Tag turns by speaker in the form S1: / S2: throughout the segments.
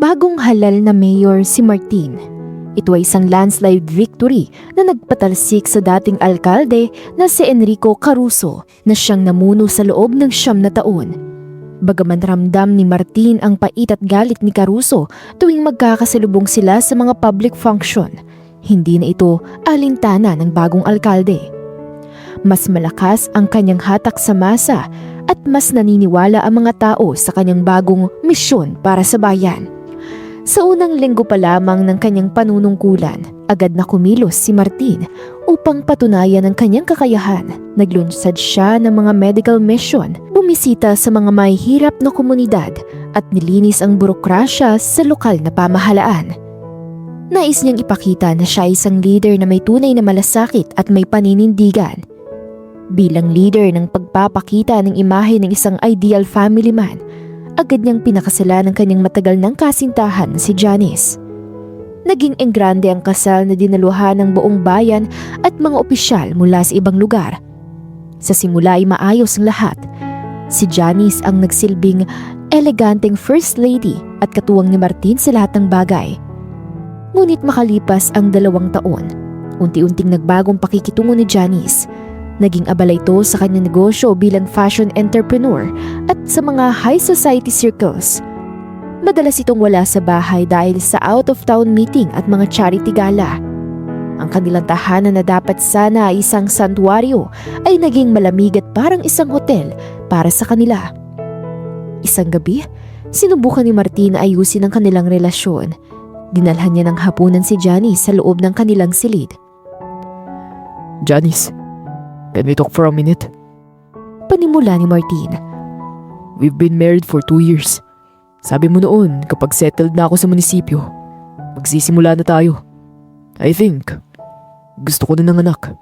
S1: Bagong halal na mayor si Martin. Ito ay isang landslide victory na nagpatalsik sa dating alkalde na si Enrico Caruso na siyang namuno sa loob ng 9 na taon. Bagaman ramdam ni Martin ang pait at galit ni Caruso tuwing magkakasalubong sila sa mga public function, hindi na ito alintana ng bagong alkalde. Mas malakas ang kanyang hatak sa masa at mas naniniwala ang mga tao sa kanyang bagong misyon para sa bayan. Sa unang linggo pa lamang ng kanyang panunungkulan, agad na kumilos si Martin upang patunayan ang kanyang kakayahan. Naglunsad siya ng mga medical mission, bumisita sa mga mahihirap na komunidad at nilinis ang burokrasya sa lokal na pamahalaan. Nais niyang ipakita na siya ay isang leader na may tunay na malasakit at may paninindigan. Bilang leader ng pagpapakita ng imahe ng isang ideal family man, agad niyang pinakasalan ng kanyang matagal ng kasintahan si Janice. Naging enggrande ang kasal na dinaluhan ng buong bayan at mga opisyal mula sa ibang lugar. Sa simula ay maayos ang lahat. Si Janice ang nagsilbing eleganteng first lady at katuwang ni Martin sa lahat ng bagay. Ngunit makalipas ang 2 taon, unti-unting nagbagong pakikitungo ni Janice. Naging abala ito sa kanyang negosyo bilang fashion entrepreneur at sa mga high society circles. Madalas itong wala sa bahay dahil sa out-of-town meeting at mga charity gala. Ang kanilang tahanan na dapat sana ay isang santuaryo ay naging malamig at parang isang hotel para sa kanila. Isang gabi, sinubukan ni Martin na ayusin ang kanilang relasyon. Dinalhan niya ng hapunan si Janice sa loob ng kanilang silid.
S2: Janice, can we talk for a minute?
S1: Panimula ni Martin.
S2: We've been married for 2 years. Sabi mo noon kapag settled na ako sa munisipyo, magsisimula na tayo. I think, gusto ko na ng anak.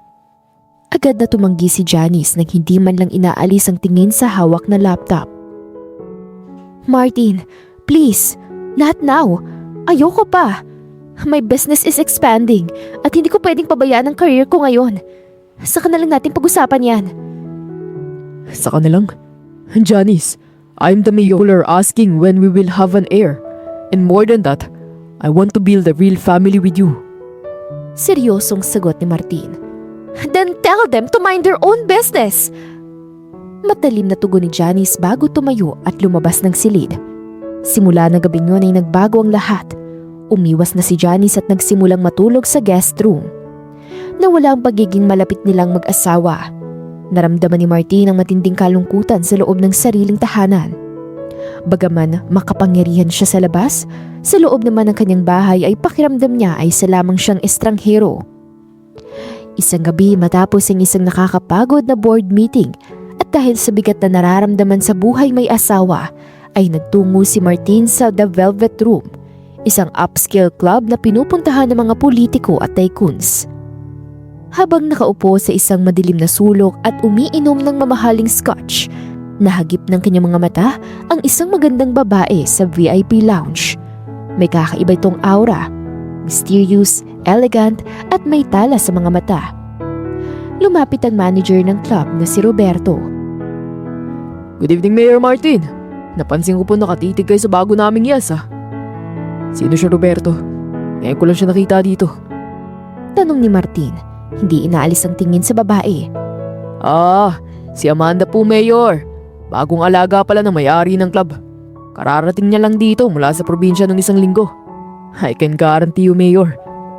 S1: Agad na tumanggi si Janice nang hindi man lang inaalis ang tingin sa hawak na laptop. Martin, please, not now. Ayoko pa. My business is expanding at hindi ko pwedeng pabayaan ang career ko ngayon. Saka na lang natin pag-usapan yan.
S2: Saka na lang? Janice, I'm the mayor asking when we will have an heir. And more than that, I want to build a real family with you.
S1: Seryosong sagot ni Martin. Then tell them to mind their own business. Matalim na tugon ni Janice bago tumayo at lumabas ng silid. Simula na gabing yun ay nagbago ang lahat. Umiwas na si Janice at nagsimulang matulog sa guest room. Nawala ang pagiging malapit nilang mag-asawa. Naramdaman ni Martin ang matinding kalungkutan sa loob ng sariling tahanan. Bagaman makapangyarihan siya sa labas, sa loob naman ng kanyang bahay ay pakiramdam niya ay isa lamang siyang estranghero. Isang gabi matapos ang isang nakakapagod na board meeting at dahil sa bigat na nararamdaman sa buhay may asawa, ay nagtungo si Martin sa The Velvet Room, isang upscale club na pinupuntahan ng mga politiko at tycoons. Habang nakaupo sa isang madilim na sulok at umiinom ng mamahaling scotch, nahagip ng kanyang mga mata ang isang magandang babae sa VIP lounge. May kakaiba itong aura, mysterious, elegant at may tala sa mga mata. Lumapit ang manager ng club na si Roberto.
S2: Good evening, Mayor Martin. Napansin ko po nakatitig kayo sa bago naming yasa. Sino siya, Roberto? Ngayon ko lang siya nakita dito.
S1: Tanong ni Martin, hindi inaalis ang tingin sa babae.
S2: Si Amanda po, Mayor. Bagong alaga pala ng may-ari ng club. Kararating niya lang dito mula sa probinsya ng 1 linggo. I can guarantee you, Mayor,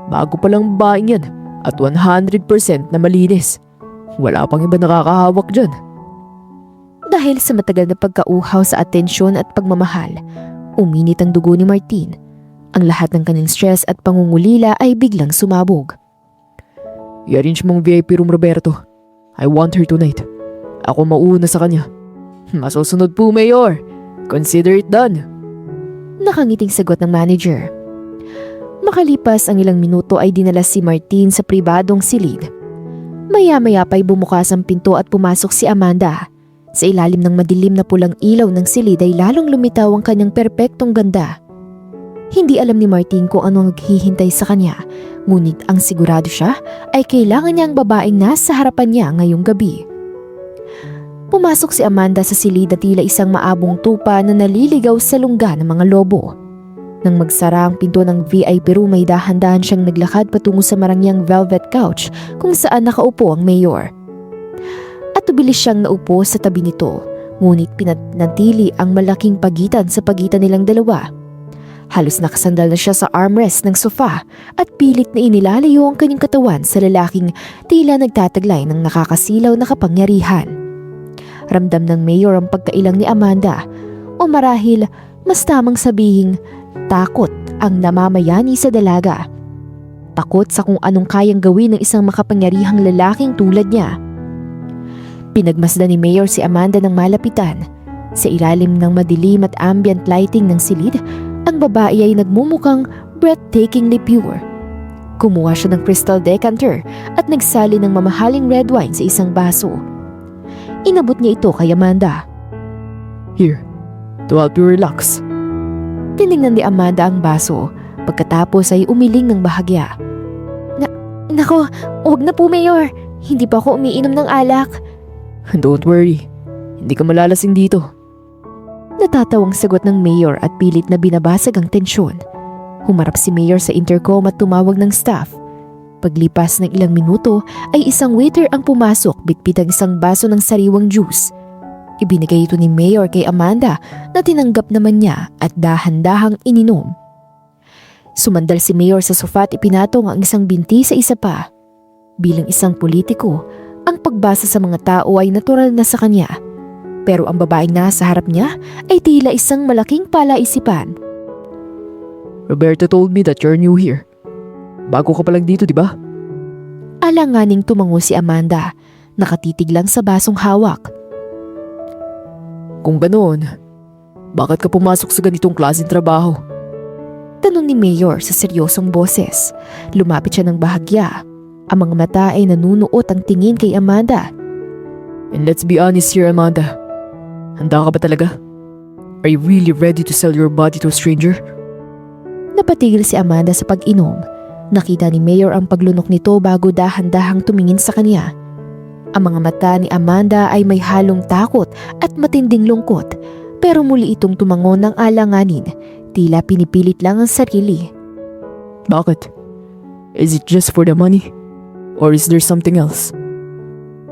S2: bago pa lang babaeng yan at 100% na malinis. Wala pang iba nakakahawak dyan.
S1: Dahil sa matagal na pagkauhaw sa atensyon at pagmamahal, uminit ang dugo ni Martin. Ang lahat ng kanyang stress at pangungulila ay biglang sumabog.
S2: I-arrange mong VIP room, Roberto. I want her tonight. Ako mauna sa kanya. Masusunod po, Mayor. Consider it done.
S1: Nakangiting sagot ng manager. Makalipas ang ilang minuto ay dinala si Martin sa pribadong silid. Maya-maya pa'y bumukas ang pinto at pumasok si Amanda. Sa ilalim ng madilim na pulang ilaw ng silid ay lalong lumitaw ang kanyang perpektong ganda. Hindi alam ni Martin kung anong naghihintay sa kanya, ngunit ang sigurado siya ay kailangan niya ang babaeng nasa harapan niya ngayong gabi. Pumasok si Amanda sa silid na tila isang maabong tupa na naliligaw sa lungga ng mga lobo. Nang magsara ang pinto ng VIP room ay dahan-dahan siyang naglakad patungo sa marangyang velvet couch kung saan nakaupo ang mayor. At tubilis siyang naupo sa tabi nito, ngunit pinanatili ang malaking pagitan sa pagitan nilang dalawa. Halos nakasandal na siya sa armrest ng sofa at pilit na inilalayo ang kanyang katawan sa lalaking tila nagtataglay ng nakakasilaw na kapangyarihan. Ramdam ng mayor ang pagkailang ni Amanda, o marahil mas tamang sabihing takot ang namamayani sa dalaga. Takot sa kung anong kayang gawin ng isang makapangyarihang lalaking tulad niya. Pinagmasdan ni Mayor si Amanda ng malapitan. Sa ilalim ng madilim at ambient lighting ng silid, ang babae ay nagmumukhang breathtakingly pure. Kumuha siya ng crystal decanter at nagsali ng mamahaling red wine sa isang baso. Inabot niya ito kay Amanda.
S2: Here, to help you relax.
S1: Tinignan ni Amanda ang baso, pagkatapos ay umiling ng bahagya. Nako, huwag na po Mayor. Hindi pa ako umiinom ng alak.
S2: Don't worry, hindi ka malalasing dito.
S1: Natatawang sagot ng Mayor at pilit na binabasag ang tensyon. Humarap si Mayor sa intercom at tumawag ng staff. Paglipas ng ilang minuto ay isang waiter ang pumasok bitbit ang isang baso ng sariwang juice. Ibinigay ito ni Mayor kay Amanda na tinanggap naman niya at dahan-dahang ininom. Sumandal si Mayor sa sofa at ipinatong ang isang binti sa isa pa. Bilang isang politiko, ang pagbasa sa mga tao ay natural na sa kanya. Pero ang babaeng nasa harap niya ay tila isang malaking palaisipan.
S2: Roberta told me that you're new here. Bago ka pa lang dito, di ba?
S1: Alanganing tumango si Amanda, nakatitig lang sa basong hawak.
S2: Kung ganoon, bakit ka pumasok sa ganitong klaseng trabaho?
S1: Tanong ni Mayor sa seryosong boses. Lumapit siya ng bahagya. Ang mga mata ay nanunuot ang tingin kay Amanda.
S2: And let's be honest here, Amanda. Handa ka ba talaga? Are you really ready to sell your body to a stranger?
S1: Napatigil si Amanda sa pag-inom. Nakita ni Mayor ang paglunok nito bago dahan-dahang tumingin sa kanya. Ang mga mata ni Amanda ay may halong takot at matinding lungkot, pero muli itong tumango ng alanganin, tila pinipilit lang ang sarili.
S2: Bakit? Is it just for the money? Or is there something else?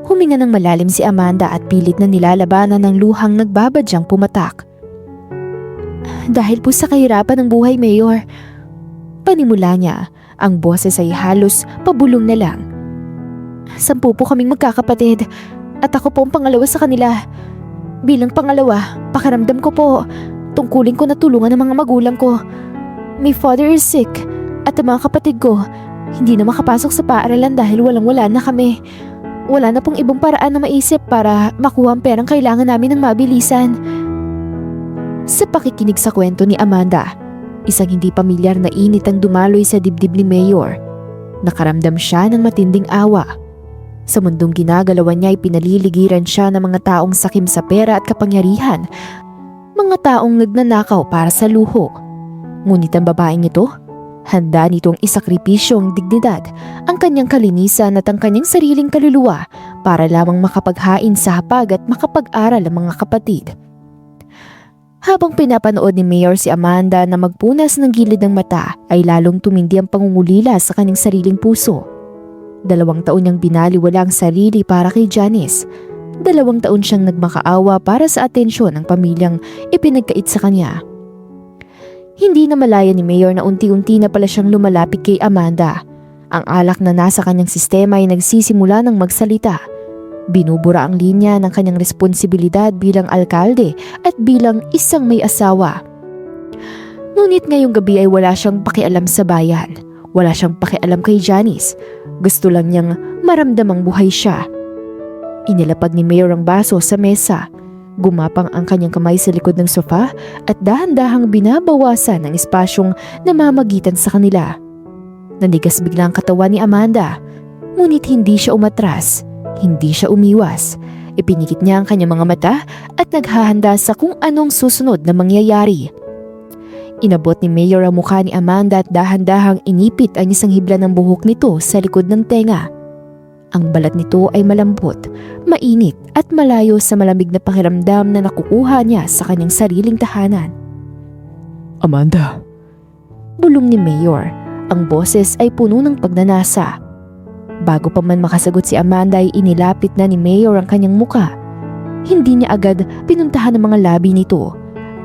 S1: Huminga ng malalim si Amanda at pilit na nilalabanan ng luhang nagbabadyang pumatak. Dahil po sa kahirapan ng buhay, Mayor. Panimula niya, ang boses ay halos pabulong na lang. 10 po kaming magkakapatid at ako po ang pangalawa sa kanila. Bilang pangalawa, pakiramdam ko po, tungkulin ko na tulungan ang mga magulang ko. My father is sick at ang mga kapatid ko hindi na makapasok sa paaralan dahil walang-wala na kami. Wala na pong ibang paraan na maisip para makuha ang perang kailangan namin ng mabilisan. Sa pakikinig sa kwento ni Amanda, isang hindi pamilyar na init ang dumaloy sa dibdib ni Mayor. Nakaramdam siya ng matinding awa. Sa mundong ginagalawan niya ay pinaliligiran siya ng mga taong sakim sa pera at kapangyarihan, mga taong nagnanakaw para sa luho. Ngunit ang babaeng ito, handa nitong isakripisyo ang dignidad, ang kanyang kalinisan at ang kanyang sariling kaluluwa para lamang makapaghain sa hapag at makapag-aral ang mga kapatid. Habang pinapanood ni Mayor si Amanda na magpunas ng gilid ng mata ay lalong tumindi ang pangungulila sa kanyang sariling puso. 2 taon niyang binaliwala ang sarili para kay Janice. 2 taon siyang nagmakaawa para sa atensyon ng pamilyang ipinagkait sa kanya. Hindi na malaya ni Mayor na unti-unti na pala siyang lumalapit kay Amanda. Ang alak na nasa kanyang sistema ay nagsisimula ng magsalita. Binubura ang linya ng kanyang responsibilidad bilang alkalde at bilang isang may asawa. Ngunit ngayong gabi ay wala siyang pakialam sa bayan. Wala siyang pakialam kay Janice. Gusto lang niyang maramdamang buhay siya. Inilapag ni Mayor ang baso sa mesa. Gumapang ang kanyang kamay sa likod ng sofa at dahan-dahang binabawasan ang espasyong namamagitan sa kanila. Nanigas bigla ang katawan ni Amanda. Ngunit hindi siya umatras. Hindi siya umiwas. Ipinikit niya ang kanyang mga mata at naghahanda sa kung anong susunod na mangyayari. Inabot ni Mayor ang mukha ni Amanda at dahan-dahang inipit ang isang hibla ng buhok nito sa likod ng tenga. Ang balat nito ay malambot, mainit at malayo sa malamig na pakiramdam na nakukuha niya sa kanyang sariling tahanan.
S2: Amanda,
S1: Bulong ni Mayor. Ang boses ay puno ng pagnanasa. Bago pa man makasagot si Amanda ay inilapit na ni Mayor ang kanyang muka. Hindi niya agad pinuntahan ang mga labi nito.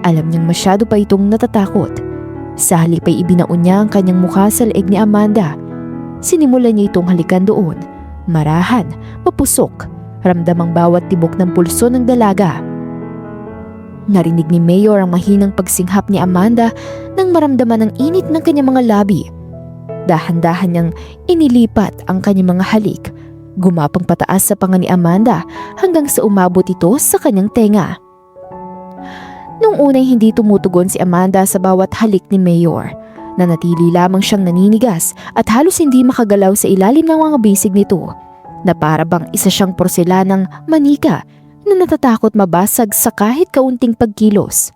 S1: Alam niyang masyado pa itong natatakot. Sa halip ay ibinaon niya ang kanyang mukha sa leeg ni Amanda. Sinimulan niya itong halikan doon. Marahan, mapusok. Ramdam ang bawat tibok ng pulso ng dalaga. Narinig ni Mayor ang mahinang pagsinghap ni Amanda nang maramdaman ang init ng kanyang mga labi. Dahan-dahan niyang inilipat ang kanyang mga halik. Gumapang pataas sa panga ni Amanda hanggang sa umabot ito sa kanyang tenga. Nung unay hindi tumutugon si Amanda sa bawat halik ni Mayor. Nanatili lamang siyang naninigas at halos hindi makagalaw sa ilalim ng mga bisig nito na para bang isa siyang porselanang manika na natatakot mabasag sa kahit kaunting pagkilos.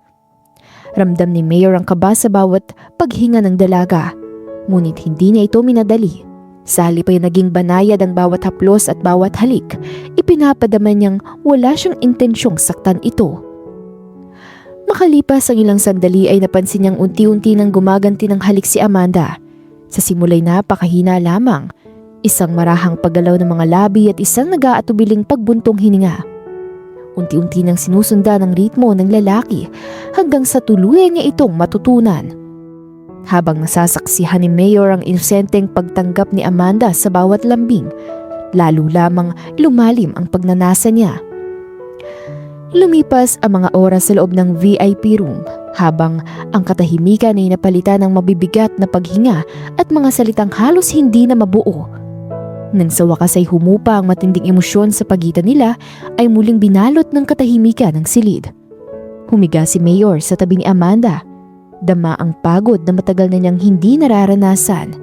S1: Ramdam ni Mayor ang kaba sa bawat paghinga ng dalaga, ngunit hindi niya ito minadali. Sa halip ay naging banayad ang bawat haplos at bawat halik. Ipinapadama niyang wala siyang intensyong saktan ito. Makalipas ang ilang sandali ay napansin niyang unti-unti nang gumaganti ng halik si Amanda. Sa simula'y napakahina lamang, isang marahang paggalaw ng mga labi at isang nag-aatubiling pagbuntong hininga. Unti-unti nang sinusundan ang ritmo ng lalaki hanggang sa tuluyan niya itong matutunan. Habang nasasaksihan ni Mayor ang inosenteng pagtanggap ni Amanda sa bawat lambing, lalo lamang lumalim ang pagnanasa niya. Lumipas ang mga oras sa loob ng VIP room habang ang katahimikan ay napalitan ng mabibigat na paghinga at mga salitang halos hindi na mabuo. Nang sa wakas ay humupa ang matinding emosyon sa pagitan nila ay muling binalot ng katahimikan ng silid. Humiga si Mayor sa tabi ni Amanda. Dama ang pagod na matagal na niyang hindi nararanasan.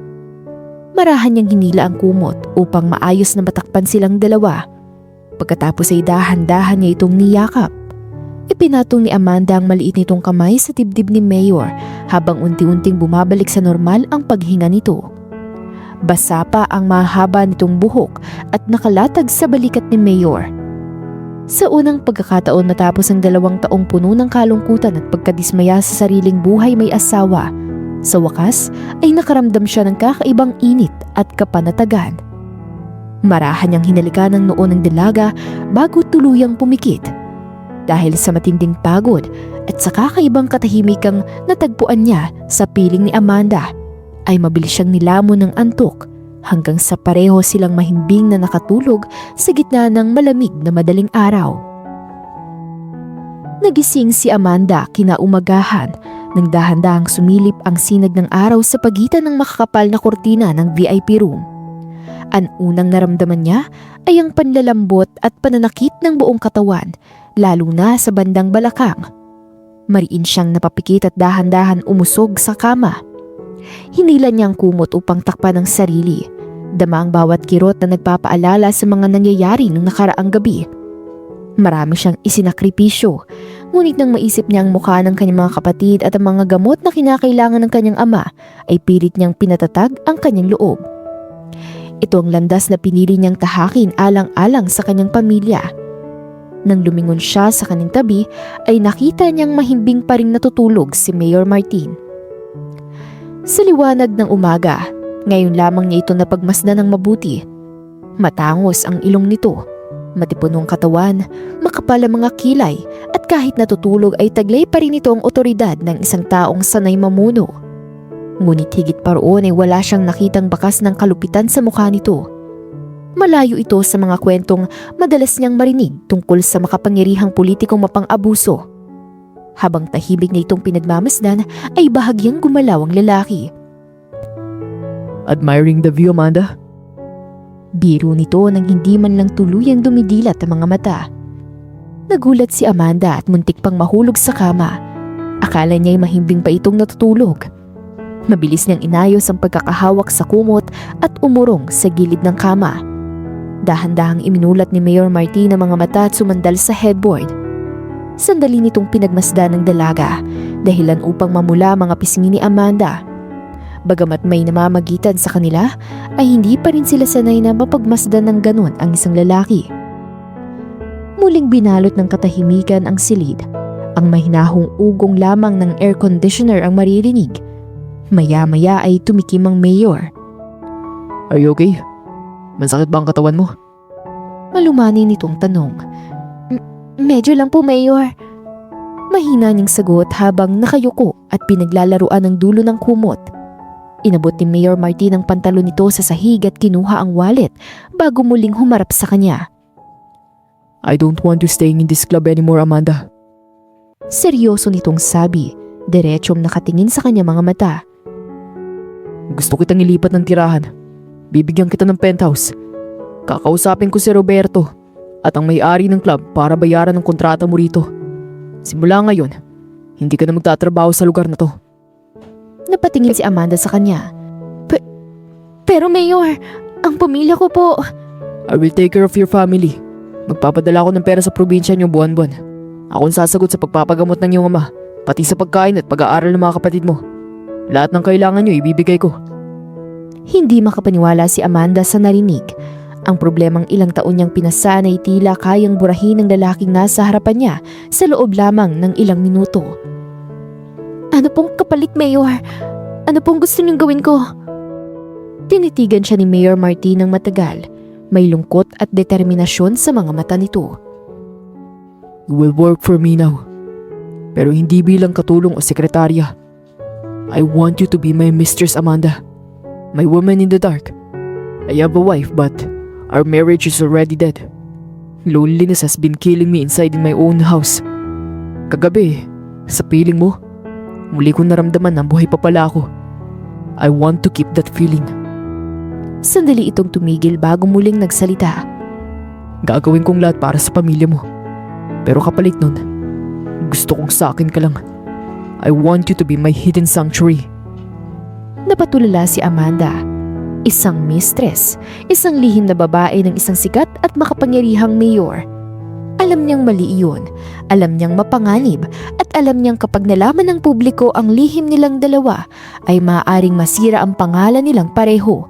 S1: Marahan niyang hinila ang kumot upang maayos na matakpan silang dalawa. Pagkatapos ay dahan-dahan niya itong niyakap. Ipinatong ni Amanda ang maliit nitong kamay sa dibdib ni Mayor habang unti-unting bumabalik sa normal ang paghinga nito. Basa pa ang mahaba nitong buhok at nakalatag sa balikat ni Mayor. Sa unang pagkakataon matapos ang 2 taong puno ng kalungkutan at pagkadismaya sa sariling buhay may asawa, sa wakas ay nakaramdam siya ng kakaibang init at kapanatagan. Marahan niyang hinalikan ng noo ng dalaga bago tuluyang pumikit. Dahil sa matinding pagod at sa kakaibang katahimikang natagpuan niya sa piling ni Amanda, ay mabilis siyang nilamon ng antok hanggang sa pareho silang mahimbing na nakatulog sa gitna ng malamig na madaling araw. Nagising si Amanda kinaumagahan nang dahan-dahang sumilip ang sinag ng araw sa pagitan ng makakapal na kurtina ng VIP room. Ang unang naramdaman niya ay ang panlalambot at pananakit ng buong katawan, lalo na sa bandang balakang. Mariin siyang napapikit at dahan-dahan umusog sa kama. Hinila niya ang kumot upang takpan ang sarili. Dama ang bawat kirot na nagpapaalala sa mga nangyayari nung nakaraang gabi. Marami siyang isinakripisyo, ngunit nang maisip niya ang mukha ng kanyang mga kapatid at ang mga gamot na kinakailangan ng kanyang ama, ay pilit niyang pinatatag ang kanyang loob. Ito ang landas na pinili niyang tahakin alang-alang sa kanyang pamilya. Nang lumingon siya sa kanyang tabi, ay nakita niyang mahimbing pa ring natutulog si Mayor Martin. Sa liwanag ng umaga, ngayon lamang niya ito napagmasdan ng mabuti. Matangos ang ilong nito, matipunong katawan, makapal ang mga kilay at kahit natutulog ay taglay pa rin ito ang otoridad ng isang taong sanay mamuno. Ngunit higit pa roon ay wala siyang nakitang bakas ng kalupitan sa mukha nito. Malayo ito sa mga kwentong madalas niyang marinig tungkol sa makapangyarihang politikong mapang-abuso. Habang tahimik na itong pinagmamasdan ay bahagyang gumalaw ang lalaki.
S2: Admiring the view, Amanda?
S1: Biro nito nang hindi man lang tuluyang dumidilat ang mga mata. Nagulat si Amanda at muntik pang mahulog sa kama. Akala niya ay mahimbing pa itong natutulog. Mabilis niyang inayos ang pagkakahawak sa kumot at umurong sa gilid ng kama. Dahan-dahang iminulat ni Mayor Martin ang mga mata at sumandal sa headboard. Sandali nitong pinagmasdan ng dalaga, dahilan upang mamula mga pisngi ni Amanda. Bagamat may namamagitan sa kanila, ay hindi pa rin sila sanay na mapagmasdan ng ganon ang isang lalaki. Muling binalot ng katahimikan ang silid. Ang mahinahong ugong lamang ng air conditioner ang maririnig. Maya-maya ay tumikim ang mayor.
S2: Are you okay? Masakit ba ang katawan mo?
S1: Malumani nitong tanong. Medyo lang po, Mayor. Mahina niyang sagot habang nakayuko at pinaglalaruan ng dulo ng kumot. Inabot ni Mayor Martin ang pantalon nito sa sahig at kinuha ang wallet bago muling humarap sa kanya.
S2: I don't want you staying in this club anymore, Amanda.
S1: Seryoso nitong sabi, diretsong nakatingin sa kanya mga mata.
S2: Gusto kitang ilipat ng tirahan. Bibigyan kita ng penthouse. Kakausapin ko si Roberto at ang may-ari ng club para bayaran ng kontrata mo rito. Simula ngayon, hindi ka na magtatrabaho sa lugar na to.
S1: Napatingin si Amanda sa kanya. Pero Mayor, ang pamilya ko po.
S2: I will take care of your family. Magpapadala ako ng pera sa probinsya niyo buwan-buwan. Ako ang sasagot sa pagpapagamot ng iyong ama, pati sa pagkain at pag-aaral ng mga kapatid mo. Lahat ng kailangan niyo ibibigay ko.
S1: Hindi makapaniwala si Amanda sa narinig. Ang problemang ilang taon niyang pinasanay tila kayang burahin ng lalaking nasa harapan niya sa loob lamang ng ilang minuto. Ano pong kapalit, Mayor? Ano pong gusto niyong gawin ko? Tinitigan siya ni Mayor Martin ng matagal. May lungkot at determinasyon sa mga mata nito.
S2: You will work for me now. Pero hindi bilang katulong o sekretarya. I want you to be my mistress, Amanda. My woman in the dark. I have a wife but our marriage is already dead. Loneliness has been killing me inside in my own house. Kagabi, sa piling mo, muli ko naramdaman na buhay pa pala ako. I want to keep that feeling.
S1: Sandali itong tumigil bago muling nagsalita.
S2: Gagawin kong lahat para sa pamilya mo. Pero kapalit nun, gusto kong sa akin ka lang. I want you to be my hidden sanctuary.
S1: Napatulala si Amanda. Isang mistress, isang lihim na babae ng isang sikat at makapangyarihang mayor. Alam niyang mali iyon, alam niyang mapanganib, at alam niyang kapag nalaman ng publiko ang lihim nilang dalawa ay maaaring masira ang pangalan nilang pareho.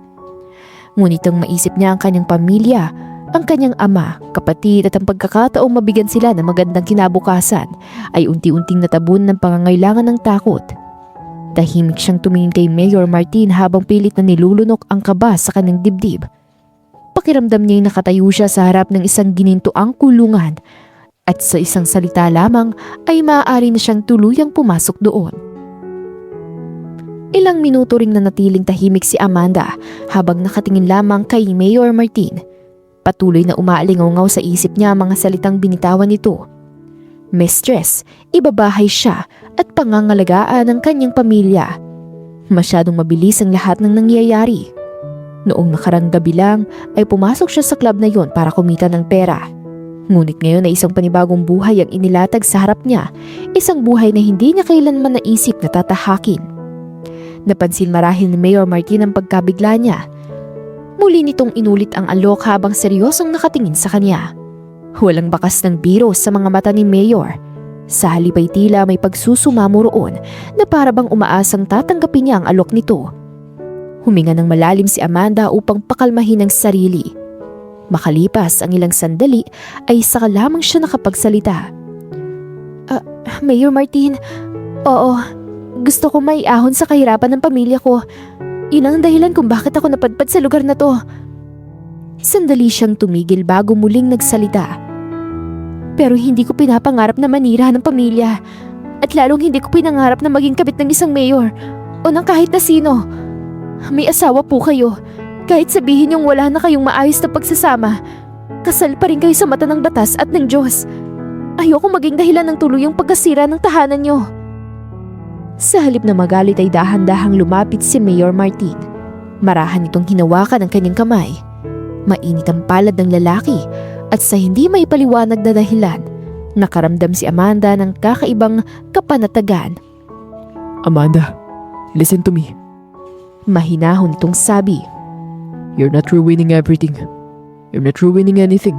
S1: Ngunit ang maisip niya ang kanyang pamilya, ang kanyang ama, kapatid at ang pagkakataong mabigyan sila ng magandang kinabukasan ay unti-unting natabun ng pangangailangan ng takot. Tahimik siyang tumingin kay Mayor Martin habang pilit na nilulunok ang kaba sa kanyang dibdib. Pakiramdam niya'y nakatayo siya sa harap ng isang ginintoang kulungan at sa isang salita lamang ay maaari na siyang tuluyang pumasok doon. Ilang minuto ring nanatiling tahimik si Amanda habang nakatingin lamang kay Mayor Martin. Patuloy na umaalingaw sa isip niya ang mga salitang binitawan nito. Mistress, ibabahay siya at pangangalagaan ng kanyang pamilya. Masyadong mabilis ang lahat ng nangyayari. Noong nakarang gabi lang ay pumasok siya sa club na yon para kumita ng pera. Ngunit ngayon ay isang panibagong buhay ang inilatag sa harap niya, isang buhay na hindi niya kailanman naisip na tatahakin. Napansin marahil ni Mayor Martin ang pagkabigla niya. Muli nitong inulit ang alok habang seryosong nakatingin sa kanya. Walang bakas ng biro sa mga mata ni Mayor. Sa halip ay tila may pagsusumamo roon na parabang umaasang tatanggapin niya ang alok nito. Huminga ng malalim si Amanda upang pakalmahin ang sarili. Makalipas ang ilang sandali ay saka lamang siya nakapagsalita. Mayor Martin, oo, gusto ko maiahon sa kahirapan ng pamilya ko. Yun ang dahilan kung bakit ako napadpad sa lugar na to. Sandali siyang tumigil bago muling nagsalita. Pero hindi ko pinapangarap na manira ng pamilya. At lalong hindi ko pinangarap na maging kabit ng isang mayor o ng kahit na sino. May asawa po kayo. Kahit sabihin niyong wala na kayong maayos na pagsasama, kasal pa rin kayo sa mata ng batas at ng Diyos. Ayoko maging dahilan ng tuluyang pagkasira ng tahanan niyo. Sa halip na magalit ay dahan-dahang lumapit si Mayor Martin. Marahan itong hinawakan ang kanyang kamay. Mainit ang palad ng lalaki at sa hindi may paliwanag na dahilan, nakaramdam si Amanda ng kakaibang kapanatagan.
S2: Amanda, listen to me.
S1: Mahinahon itong sabi.
S2: You're not ruining everything. You're not ruining anything.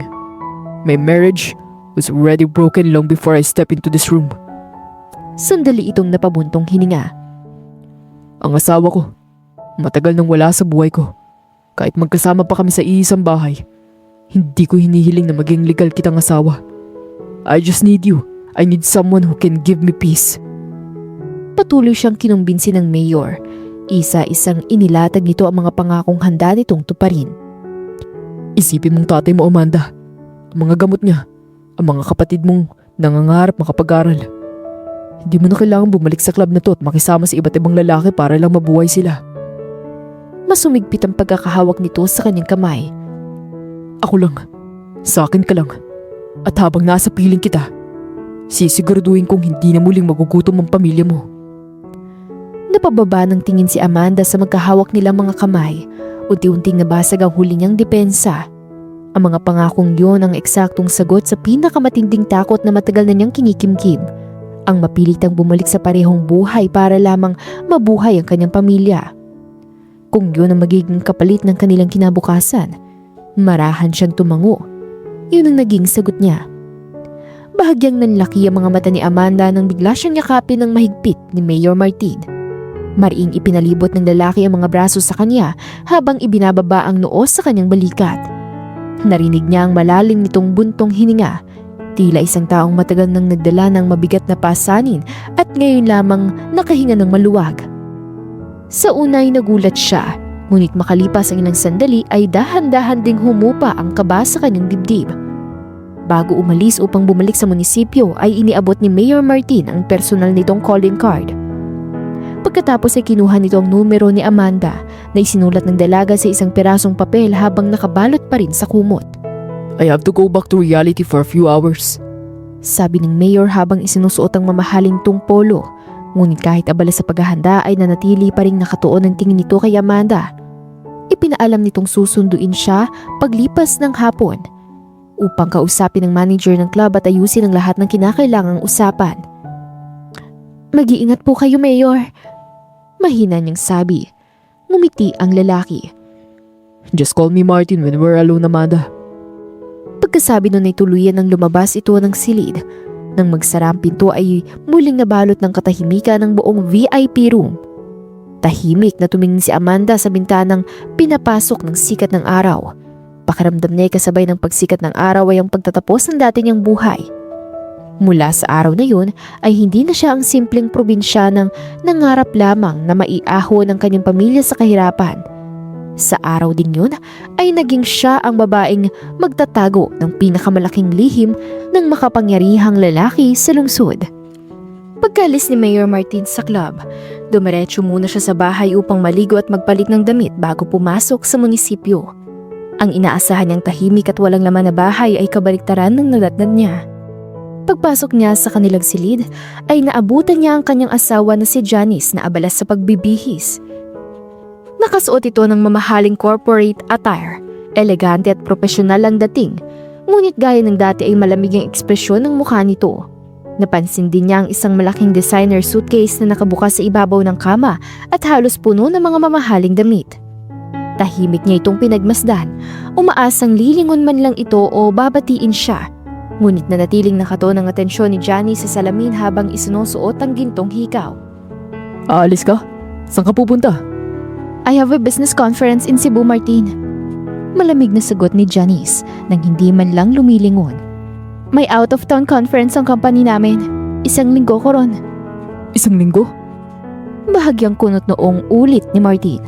S2: My marriage was already broken long before I stepped into this room.
S1: Sandali itong napabuntong hininga.
S2: Ang asawa ko, matagal nang wala sa buhay ko. Kahit magkasama pa kami sa iisang bahay, hindi ko hinihiling na maging legal kitang asawa. I just need you. I need someone who can give me peace.
S1: Patuloy siyang kinumbinsi ng mayor. Isa-isang inilatag nito ang mga pangakong handa nitong tuparin.
S2: Isipin mong tatay mo, Amanda. Ang mga gamot niya, ang mga kapatid mong nangangarap makapag-aral. Hindi mo na kailangan bumalik sa club na to at makisama sa iba't ibang lalaki para lang mabuhay sila.
S1: Masumigpit ang pagkakahawak nito sa kanyang kamay.
S2: Ako lang. Sa akin ka lang. At habang nasa piling kita, sisiguraduhin kong hindi na muling magugutom ang pamilya mo.
S1: Napababa ng tingin si Amanda sa magkahawak nilang mga kamay. Unti-unting nabasag ang huli niyang depensa. Ang mga pangakong yon ang eksaktong sagot sa pinakamatinding takot na matagal na niyang kinikimkim. Ang mapilitang bumalik sa parehong buhay para lamang mabuhay ang kanyang pamilya. Kung yun ang magiging kapalit ng kanilang kinabukasan, marahan siyang tumango. Yun ang naging sagot niya. Bahagyang nanlaki ang mga mata ni Amanda nang bigla siyang yakapin ng mahigpit ni Mayor Martin. Mariing ipinalibot ng lalaki ang mga braso sa kanya habang ibinababa ang noo sa kanyang balikat. Narinig niya ang malalim nitong buntong hininga. Tila isang taong matagal nang nagdala ng mabigat na pasanin at ngayon lamang nakahinga ng maluwag. Sa unay nagulat siya, ngunit makalipas ang ilang sandali ay dahan-dahan ding humupa ang kaba sa kanyang dibdib. Bago umalis upang bumalik sa munisipyo ay iniabot ni Mayor Martin ang personal nitong calling card. Pagkatapos ay kinuha nito ang numero ni Amanda na isinulat ng dalaga sa isang pirasong papel habang nakabalot pa rin sa kumot.
S2: I have to go back to reality for a few hours.
S1: Sabi ng mayor habang isinusuot ang mamahaling tungpolo. Ngunit kahit abala sa paghahanda ay nanatili pa rin nakatuon ang tingin nito kay Amanda. Ipinaalam nitong susunduin siya paglipas ng hapon upang kausapin ng manager ng club at ayusin ang lahat ng kinakailangang usapan. Mag-iingat po kayo, Mayor. Mahina niyang sabi. Ngumiti ang lalaki.
S2: Just call me Martin when we're alone, Amanda.
S1: Pagkasabi nun ay tuluyan ng lumabas ito ng silid. Nang magsara ang pinto ay muling nabalot ng katahimikan ng buong VIP room. Tahimik na tumingin si Amanda sa bintanang pinapasok ng sikat ng araw. Pakiramdam niya ay kasabay ng pagsikat ng araw ay ang pagtatapos ng dati niyang buhay. Mula sa araw na yun ay hindi na siya ang simpleng probinsyanang nangarap lamang na maiahon ang kanyang pamilya sa kahirapan. Sa araw din yun ay naging siya ang babaeng magtatago ng pinakamalaking lihim ng makapangyarihang lalaki sa lungsod. Pagkalis ni Mayor Martin sa club, dumiretso muna siya sa bahay upang maligo at magpalit ng damit bago pumasok sa munisipyo. Ang inaasahan niyang tahimik at walang laman na bahay ay kabaliktaran ng nadatnan niya. Pagpasok niya sa kanilang silid ay naabutan niya ang kanyang asawa na si Janice na abala sa pagbibihis. Nakasuot ito ng mamahaling corporate attire, elegante at profesional ang dating, ngunit gaya ng dati ay malamig ang ekspresyon ng mukha nito. Napansin din niya ang isang malaking designer suitcase na nakabukas sa ibabaw ng kama at halos puno ng mga mamahaling damit. Tahimik niya itong pinagmasdan, umaasang lilingon man lang ito o babatiin siya. Ngunit nanatiling nakatuon ang atensyon ni Johnny sa salamin habang isinusuot ang gintong hikaw.
S2: Aalis ka? Saan ka pupunta?
S1: I have a business conference in Cebu, Martin. Malamig na sagot ni Janice nang hindi man lang lumilingon. May out-of-town conference ang company namin. 1 linggo ko ron.
S2: 1 linggo?
S1: Bahagyang kunot noong ulit ni Martin.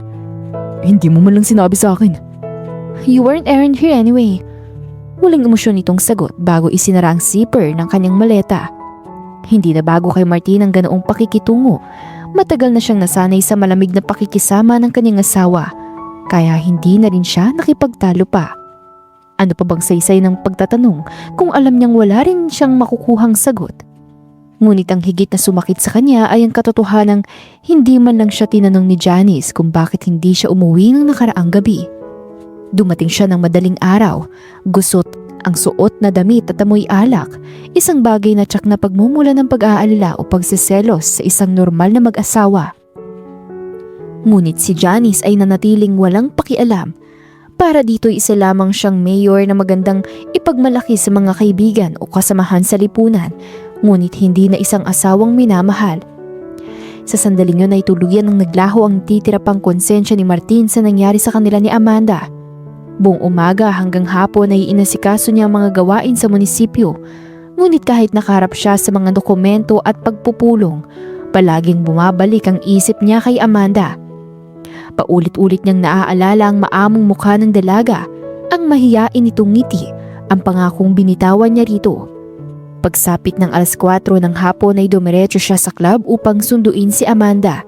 S2: Hindi mo man lang sinabi sa akin.
S1: You weren't errand here anyway. Walang emosyon itong sagot bago isinara ang zipper ng kanyang maleta. Hindi na bago kay Martin ang ganoong pakikitungo. Matagal na siyang nasanay sa malamig na pakikisama ng kanyang asawa, kaya hindi na rin siya nakipagtalo pa. Ano pa bang saysay ng pagtatanong kung alam niyang wala rin siyang makukuhang sagot? Ngunit ang higit na sumakit sa kanya ay ang katotohanang hindi man lang siya tinanong ni Janice kung bakit hindi siya umuwi ng nakaraang gabi. Dumating siya ng madaling araw, gusot ang suot na damit at amoy alak, isang bagay na tsak na pagmumula ng pag-aalala o pagsiselos sa isang normal na mag-asawa. Ngunit si Janice ay nanatiling walang pakialam. Para dito isa lamang siyang mayor na magandang ipagmalaki sa mga kaibigan o kasamahan sa lipunan, ngunit hindi na isang asawang minamahal. Sa sandaling yun ay tuluyan ng naglaho ang titira pang konsensya ni Martin sa nangyari sa kanila ni Amanda. Buong umaga hanggang hapon ay inasikaso niya ang mga gawain sa munisipyo, ngunit kahit nakaharap siya sa mga dokumento at pagpupulong, palaging bumabalik ang isip niya kay Amanda. Paulit-ulit niyang naaalala ang maamong mukha ng dalaga, ang mahiyain nitong ngiti, ang pangakong binitawan niya rito. Pagsapit ng 4:00 ng hapon ay dumiretso siya sa club upang sunduin si Amanda.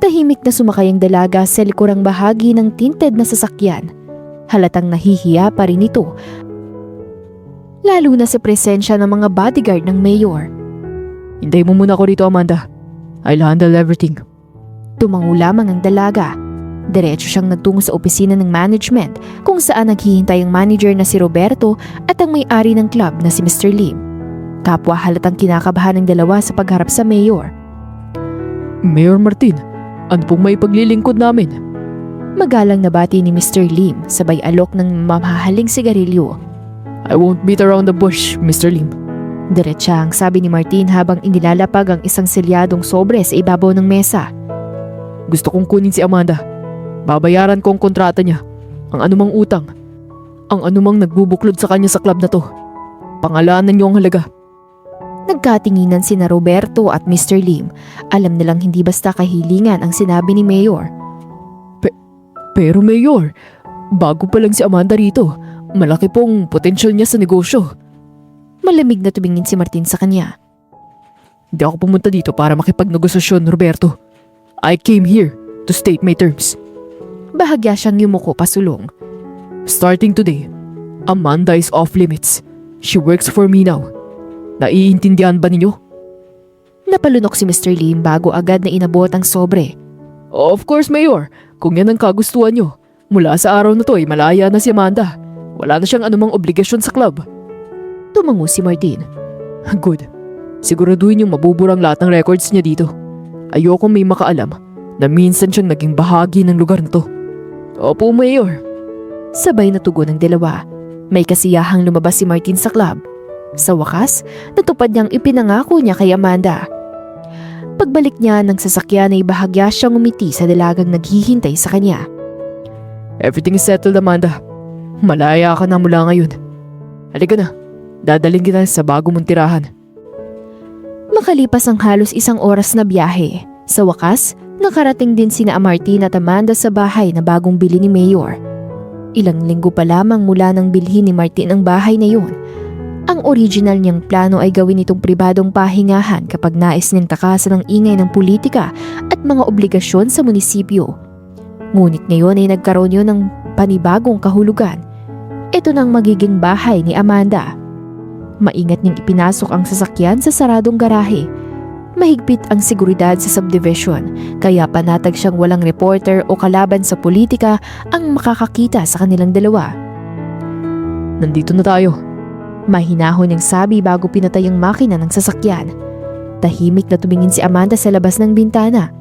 S1: Tahimik na sumakay ang dalaga sa likurang bahagi ng tinted na sasakyan. Halatang nahihiya pa rin ito, lalo na sa presensya ng mga bodyguard ng mayor.
S2: Hintay mo muna ako rito, Amanda. I'll handle everything.
S1: Tumango lamang ang dalaga. Diretso siyang nagtungo sa opisina ng management kung saan naghihintay ang manager na si Roberto at ang may-ari ng club na si Mr. Lim. Kapwa halatang kinakabahan ng dalawa sa pagharap sa mayor.
S2: Mayor Martin, ano pong may paglilingkod namin?
S1: Magalang na bati ni Mr. Lim sabay alok ng mamahaling sigarilyo.
S2: I won't beat around the bush, Mr. Lim.
S1: Diretsyang sabi ni Martin habang inilalapag ang isang selyadong sobre sa ibabaw ng mesa.
S2: Gusto kong kunin si Amanda. Babayaran ko ang kontrata niya, ang anumang utang, ang anumang nagbubuklod sa kanya sa club na to. Pangalanan niyo ang halaga.
S1: Nagkatinginan sina Roberto at Mr. Lim. Alam nilang hindi basta kahilingan ang sinabi ni Mayor.
S2: Pero Mayor, bago pa lang si Amanda rito, malaki pong potential niya sa negosyo.
S1: Malamig na tumingin si Martin sa kanya.
S2: Hindi ako pumunta dito para makipagnegosasyon, Roberto. I came here to state my terms.
S1: Bahagya siyang yumuko pasulong.
S2: Starting today, Amanda is off limits. She works for me now. Naiintindihan ba ninyo?
S1: Napalunok si Mr. Lim bago agad na inabot ang sobre.
S2: Of course, Mayor. Kung yan ang kagustuhan nyo, mula sa araw na to ay malaya na si Amanda. Wala na siyang anumang obligasyon sa club.
S1: Tumango si Martin.
S2: Good. Siguraduhin yung mabuburang lahat ng records niya dito. Ayoko may makaalam na minsan siyang naging bahagi ng lugar na to. Opo, Mayor.
S1: Sabay na tugon ng dalawa. May kasiyahang lumabas si Martin sa club. Sa wakas, natupad niyang ipinangako niya kay Amanda. Pagbalik niya ng sasakyan ay bahagya siyang umiti sa dalagang naghihintay sa kanya.
S2: Everything is settled, Amanda. Malaya ka na mula ngayon. Halika na. Dadaling kita sa bago mong tirahan.
S1: Makalipas ang halos 1 oras na biyahe, sa wakas, nakarating din sina Martin at Amanda sa bahay na bagong bili ni Mayor. Ilang linggo pa lamang mula nang bilhin ni Martin ang bahay na yun. Ang original niyang plano ay gawin itong pribadong pahingahan kapag nais niyang takasan ng ingay ng politika at mga obligasyon sa munisipyo. Ngunit ngayon ay nagkaroon yun ng panibagong kahulugan. Ito nang magiging bahay ni Amanda. Maingat niyang ipinasok ang sasakyan sa saradong garahe. Mahigpit ang seguridad sa subdivision, kaya panatag siyang walang reporter o kalaban sa politika ang makakakita sa kanilang dalawa.
S2: Nandito na tayo.
S1: Mahinahon niyang sabi bago pinatay ang makina ng sasakyan. Tahimik na tumingin si Amanda sa labas ng bintana.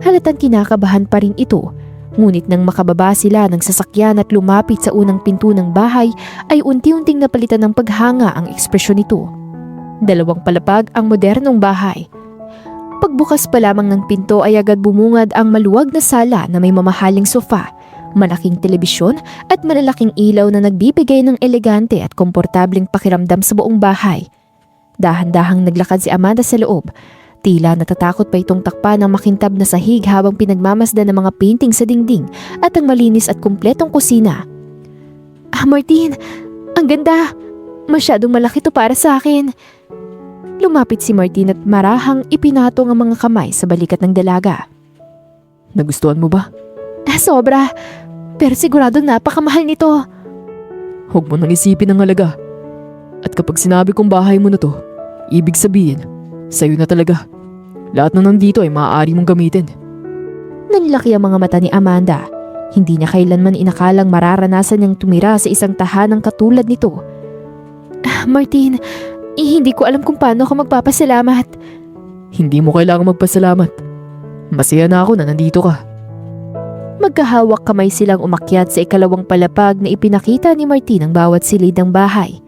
S1: Halatang kinakabahan pa rin ito, ngunit nang makababa sila ng sasakyan at lumapit sa unang pinto ng bahay ay unti-unting napalitan ng paghanga ang ekspresyon nito. 2 palapag ang modernong bahay. Pagbukas pa lamang ng pinto ay agad bumungad ang maluwag na sala na may mamahaling sofa, malaking telebisyon at malalaking ilaw na nagbibigay ng elegante at komportableng pakiramdam sa buong bahay. Dahan-dahang naglakad si Amanda sa loob. Tila natatakot pa itong takpan ng makintab na sahig habang pinagmamasdan ng mga painting sa dingding at ang malinis at kumpletong kusina. Martin, ang ganda! Masyadong malaki to para sa akin. Lumapit si Martin at marahang ipinatong ang mga kamay sa balikat ng dalaga.
S2: Nagustuhan mo ba?
S1: Sobra, pero siguradong napakamahal nito.
S2: Huwag mo nang isipin ang halaga. At kapag sinabi kong bahay mo na to, ibig sabihin, sa'yo na talaga. Lahat na nandito ay maaari mong gamitin.
S1: Nanlaki ang mga mata ni Amanda. Hindi niya kailanman inakalang mararanasan niyang tumira sa isang tahanang katulad nito. Martin, hindi ko alam kung paano ako magpapasalamat.
S2: Hindi mo kailangang magpasalamat. Masaya na ako na nandito ka.
S1: Magkahawak kamay silang umakyat sa 2 palapag na ipinakita ni Martin ang bawat silid ng bahay.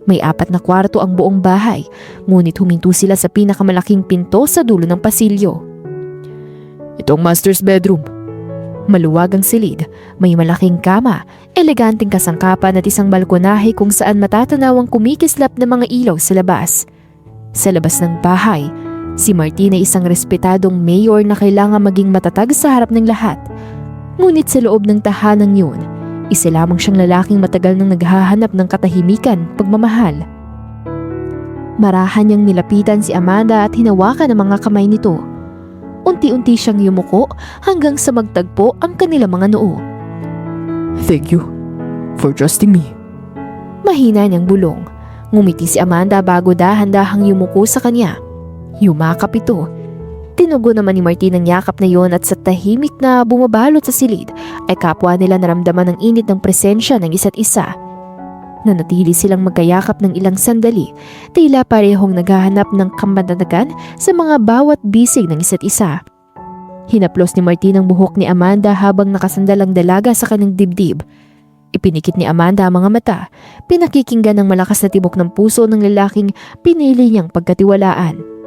S1: May 4 na kwarto ang buong bahay, ngunit huminto sila sa pinakamalaking pinto sa dulo ng pasilyo.
S2: Ito ang master's bedroom.
S1: Maluwag ang silid, may malaking kama, eleganteng kasangkapan at isang balkonahe kung saan matatanaw ang kumikislap na mga ilaw sa labas. Sa labas ng bahay, Si Martin ay isang respetadong mayor na kailangan maging matatag sa harap ng lahat. Ngunit sa loob ng tahanang yun, isa lamang siyang lalaking matagal nang naghahanap ng katahimikan, pagmamahal. Marahan niyang nilapitan si Amanda at hinawakan ang mga kamay nito. Unti-unti siyang yumuko hanggang sa magtagpo ang kanilang mga noo.
S2: Thank you for trusting me.
S1: Mahina niyang bulong. Ngumiti si Amanda bago dahan-dahang yumuko sa kanya. Yumakap ito. Tinugo naman ni Martin ang yakap na yon at sa tahimik na bumabalot sa silid ay kapwa nila naramdaman ang init ng presensya ng isa't isa. Nanatili silang magkayakap ng ilang sandali, tila parehong naghahanap ng kamanatagan sa mga bawat bisig ng isa't isa. Hinaplos ni Martin ang buhok ni Amanda habang nakasandal ang dalaga sa kanyang dibdib. Ipinikit ni Amanda ang mga mata, pinakikinggan ng malakas na tibok ng puso ng lalaking pinili niyang pagkatiwalaan.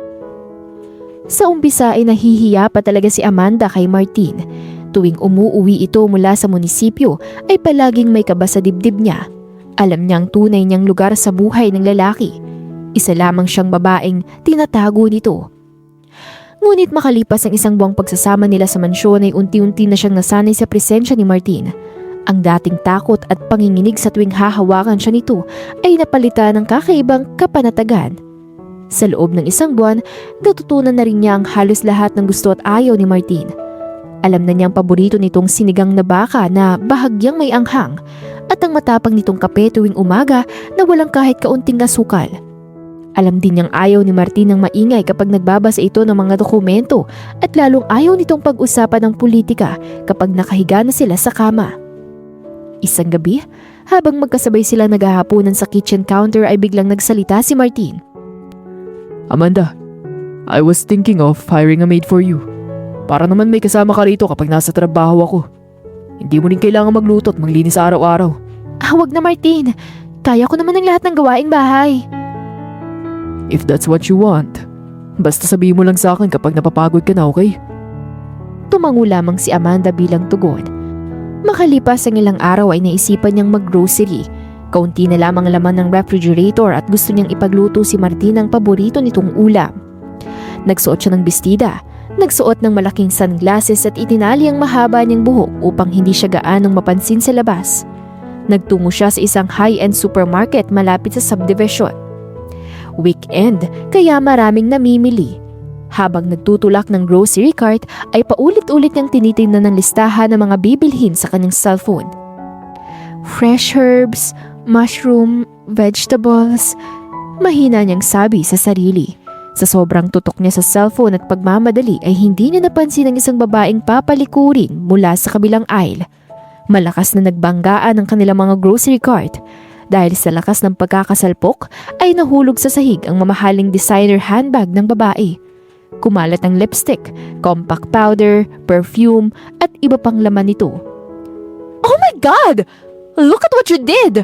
S1: Sa umpisa ay nahihiya pa talaga si Amanda kay Martin. Tuwing umuuwi ito mula sa munisipyo ay palaging may kaba sa dibdib niya. Alam niya ang tunay niyang lugar sa buhay ng lalaki. Isa lamang siyang babaeng tinatago nito. Ngunit makalipas ang isang buwang pagsasama nila sa mansyon ay unti-unti na siyang nasanay sa presensya ni Martin. Ang dating takot at panginginig sa tuwing hahawakan siya nito ay napalitan ng kakaibang kapanatagan. Sa loob ng isang buwan, natutunan na rin niya ang halos lahat ng gusto at ayaw ni Martin. Alam na niyang paborito nitong sinigang na baka na bahagyang may anghang at ang matapang nitong kape tuwing umaga na walang kahit kaunting asukal. Alam din niyang ayaw ni Martin ng maingay kapag nagbabasa ito ng mga dokumento at lalong ayaw nitong pag-usapan ng politika kapag nakahiga na sila sa kama. Isang gabi, habang magkasabay sila naghahaponan sa kitchen counter ay biglang nagsalita si Martin.
S2: Amanda, I was thinking of hiring a maid for you. Para naman may kasama ka rito kapag nasa trabaho ako. Hindi mo rin kailangan magluto at maglinis araw-araw.
S1: Wag na Martin, kaya ko naman ang lahat ng gawaing bahay.
S2: If that's what you want, basta sabihin mo lang sa akin kapag napapagod ka na, okay?
S1: Tumango lamang si Amanda bilang tugon. Makalipas ang ilang araw ay naisipan niyang mag-grocery. Kaunti na lamang laman ng refrigerator at gusto niyang ipagluto si Martin ang paborito nitong ulam. Nagsuot siya ng bestida, nagsuot ng malaking sunglasses at itinali ang mahaba niyang buhok upang hindi siya gaanong mapansin sa labas. Nagtungo siya sa isang high-end supermarket malapit sa subdivision. Weekend, kaya maraming namimili. Habang nagtutulak ng grocery cart ay paulit-ulit niyang tinitingnan ng listahan ng mga bibilhin sa kanyang cellphone. Fresh herbs, mushroom, vegetables. Mahina niyang sabi sa sarili. Sa sobrang tutok niya sa cellphone at pagmamadali ay hindi niya napansin ang isang babaeng papalikurin mula sa kabilang aisle. Malakas na nagbanggaan ang kanilang mga grocery cart. Dahil sa lakas ng pagkakasalpok ay nahulog sa sahig ang mamahaling designer handbag ng babae. Kumalat ang lipstick, compact powder, perfume at iba pang laman nito. Oh my God! Look at what you did!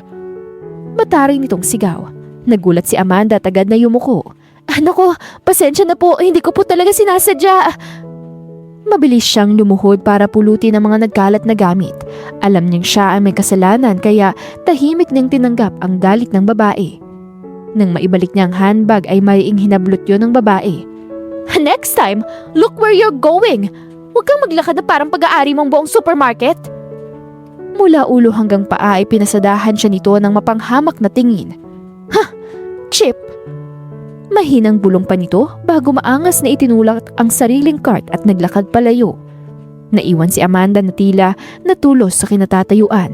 S1: Mataring nitong sigaw. Nagulat si Amanda at agad na yumuko. Nako, pasensya na po, hindi ko po talaga sinasadya. Mabilis siyang lumuhod para pulutin ang mga nagkalat na gamit. Alam niyang siya ay may kasalanan kaya tahimik niyang tinanggap ang galit ng babae. Nang maibalik niya ang handbag ay maiing hinablot yon ng babae. Next time, look where you're going! Huwag kang maglakad na parang pag-aari mong buong supermarket. Mula ulo hanggang paa ay pinasadahan siya nito ng mapanghamak na tingin. Chip! Mahinang bulong pa nito bago maangas na itinulak ang sariling cart at naglakad palayo. Naiwan si Amanda na tila natulos sa kinatatayuan.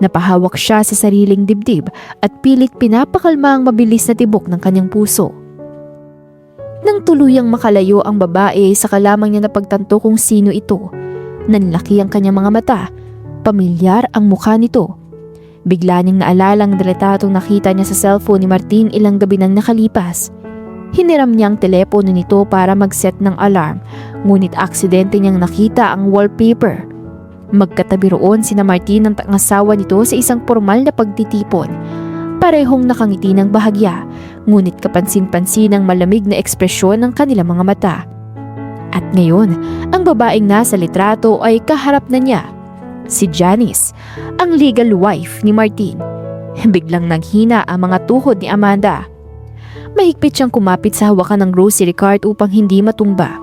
S1: Napahawak siya sa sariling dibdib at pilit pinapakalma ang mabilis na tibok ng kanyang puso. Nang tuluyang makalayo ang babae, saka lamang niya napagtanto kung sino ito. Nanlaki ang kanyang mga mata. Pamilyar ang mukha nito. Bigla niyang naalala ang relatratong nakita niya sa cellphone ni Martin ilang gabi nang nakalipas. Hiniram niya ang telepono nito para mag-set ng alarm, ngunit aksidente niyang nakita ang wallpaper. Magkatabi roon sina Martin at ang asawa nito sa isang formal na pagtitipon. Parehong nakangiti ng bahagya, ngunit kapansin-pansin ang malamig na ekspresyon ng kanilang mga mata. At ngayon, ang babaeng nasa litrato ay kaharap na niya. Si Janice, ang legal wife ni Martin. Biglang naghina ang mga tuhod ni Amanda. Mahigpit siyang kumapit sa hawakan ng grocery cart upang hindi matumba.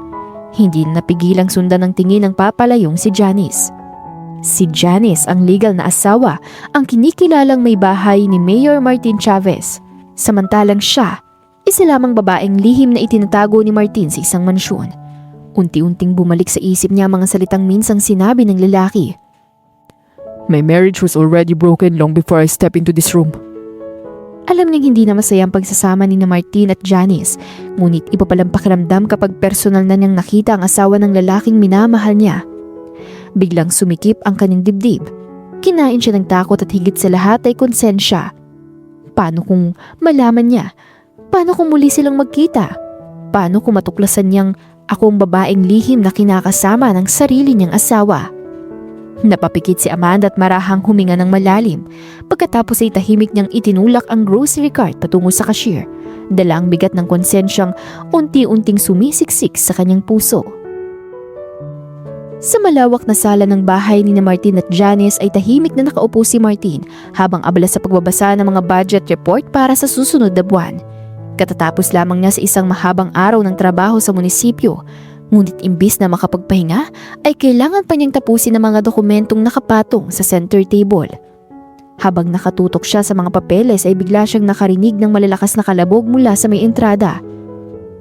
S1: Hindi na napigilang sundan ng tingin ng papalayong si Janice. Si Janice, ang legal na asawa, ang kinikilalang may bahay ni Mayor Martin Chavez. Samantalang siya, isa lamang babaeng lihim na itinatago ni Martin sa isang mansyon. Unti-unting bumalik sa isip niya ang mga salitang minsang sinabi ng lalaki.
S2: My marriage was already broken long before I step into this room.
S1: Alam niyang hindi na masaya ang pagsasama ni na Martin at Janice, ngunit iba palang pakiramdam kapag personal na niyang nakita ang asawa ng lalaking minamahal niya. Biglang sumikip ang kanyang dibdib. Kinain siya ng takot at higit sa lahat ay konsensya. Paano kung malaman niya? Paano kung muli silang magkita? Paano kung matuklasan niyang ako ang babaeng lihim na kinakasama ng sarili niyang asawa? Napapikit si Amanda at marahang huminga ng malalim. Pagkatapos ay tahimik niyang itinulak ang grocery cart patungo sa cashier. Dala ang bigat ng konsensyang unti-unting sumisiksik sa kanyang puso. Sa malawak na sala ng bahay ni Martin at Janice ay tahimik na nakaupo si Martin habang abala sa pagbabasa ng mga budget report para sa susunod na buwan. Katatapos lamang niya sa isang mahabang araw ng trabaho sa munisipyo. Ngunit imbis na makapagpahinga, ay kailangan pa niyang tapusin ang mga dokumentong nakapatong sa center table. Habang nakatutok siya sa mga papeles ay bigla siyang nakarinig ng malalakas na kalabog mula sa may entrada.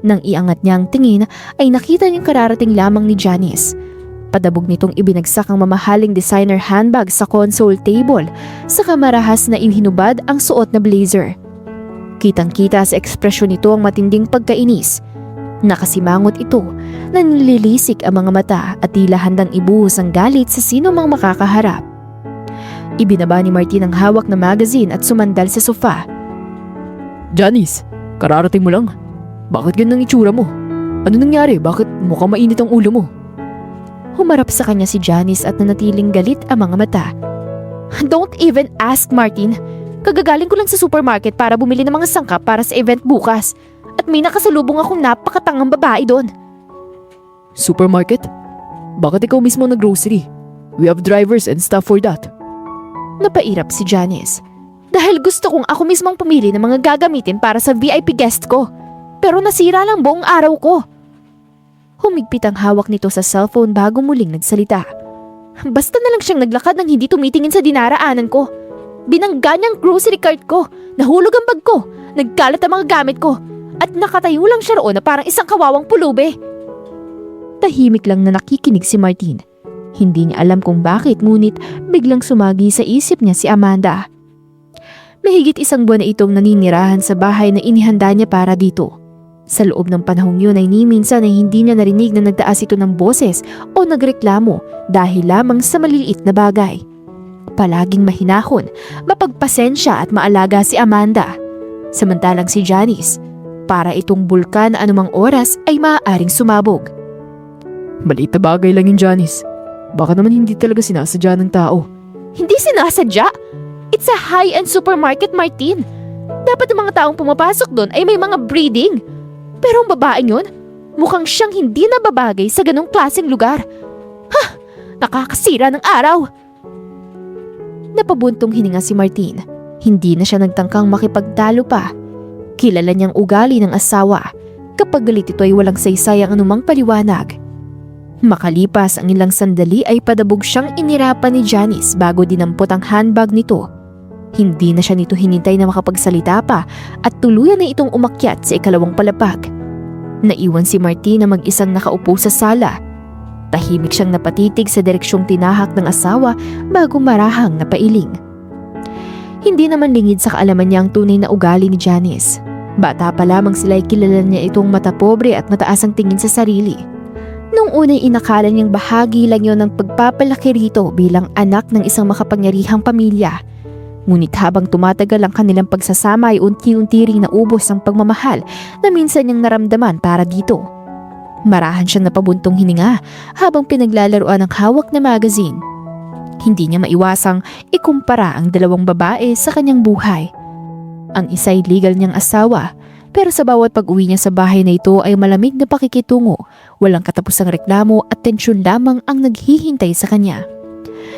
S1: Nang iangat niya ang tingin ay nakita niyang kararating lamang ni Janice. Padabog nitong ibinagsak ang mamahaling designer handbag sa console table, saka marahas na ihinubad ang suot na blazer. Kitang-kita sa ekspresyon nito ang matinding pagkainis. Nakasimangot ito na nililisik ang mga mata at tila handang ibuhos ang galit sa sino mang makakaharap. Ibinaba ni Martin ang hawak na magazine at sumandal sa sofa.
S2: Janice, kararating mo lang. Bakit ganun ang itsura mo? Ano nangyari? Bakit mukhang mainit ang ulo mo?
S1: Humarap sa kanya si Janice at nanatiling galit ang mga mata. Don't even ask, Martin. Kagagaling ko lang sa supermarket para bumili ng mga sangkap para sa event bukas. At may nakasalubong akong napakatangang babae doon.
S2: Supermarket? Bakit ikaw mismo nag-grocery? We have drivers and stuff for that.
S1: Napairap si Janice. Dahil gusto kong ako mismong pumili ng mga gagamitin para sa VIP guest ko. Pero nasira lang buong araw ko. Humigpit ang hawak nito sa cellphone bago muling nagsalita. Basta na lang siyang naglakad nang hindi tumitingin sa dinaraanan ko. Binangga niyang grocery cart ko. Nahulog ang bag ko. Nagkalat ang mga gamit ko. At nakatayo lang siya roon na parang isang kawawang pulube. Tahimik lang na nakikinig si Martin. Hindi niya alam kung bakit, ngunit biglang sumagi sa isip niya si Amanda. Mahigit isang buwan na itong naninirahan sa bahay na inihanda niya para dito. Sa loob ng panahong yun ay ni minsan ay hindi niya narinig na nagtaas ito ng boses o nagreklamo dahil lamang sa maliliit na bagay. Palaging mahinahon, mapagpasensya at maalaga si Amanda. Samantalang si Janice, para itong bulkan na anumang oras ay maaaring sumabog.
S2: Maliit na bagay lang yung Janice. Baka naman hindi talaga sinasadya ng tao.
S1: Hindi sinasadya? It's a high-end supermarket, Martin. Dapat ang mga taong pumapasok doon ay may mga breeding. Pero ang babaeng yun, mukhang siyang hindi nababagay sa ganong klaseng lugar. Ha! Nakakasira ng araw! Napabuntong hininga si Martin. Hindi na siya nagtangkang makipagtalo pa. Kilala niyang ugali ng asawa. Kapag galit ito ay walang saysay ang anumang paliwanag. Makalipas ang ilang sandali ay padabog siyang inirapan ni Janice bago dinampot ang handbag nito. Hindi na siya nito hinintay na makapagsalita pa at tuluyan na itong umakyat sa ikalawang palapag. Naiwan si Martin na mag-isang nakaupo sa sala. Tahimik siyang napatitig sa direksyong tinahak ng asawa bago marahang napailing. Hindi naman lingid sa kaalaman niya ang tunay na ugali ni Janice. Bata pa lamang sila ay kilala niya itong mata pobre at mataas ang tingin sa sarili. Nung una'y inakala niyang bahagi lang yon ng pagpapalaki rito bilang anak ng isang makapangyarihang pamilya. Ngunit habang tumatagal ang kanilang pagsasama ay unti-unti ring naubos ang pagmamahal na minsan niyang naramdaman para dito. Marahan siyang napabuntong hininga habang pinaglalaruan ang hawak na magazine. Hindi niya maiwasang ikumpara ang dalawang babae sa kanyang buhay. Ang isa'y legal niyang asawa, pero sa bawat pag-uwi niya sa bahay na ito ay malamig na pakikitungo, walang katapusang reklamo at tensyon lamang ang naghihintay sa kanya.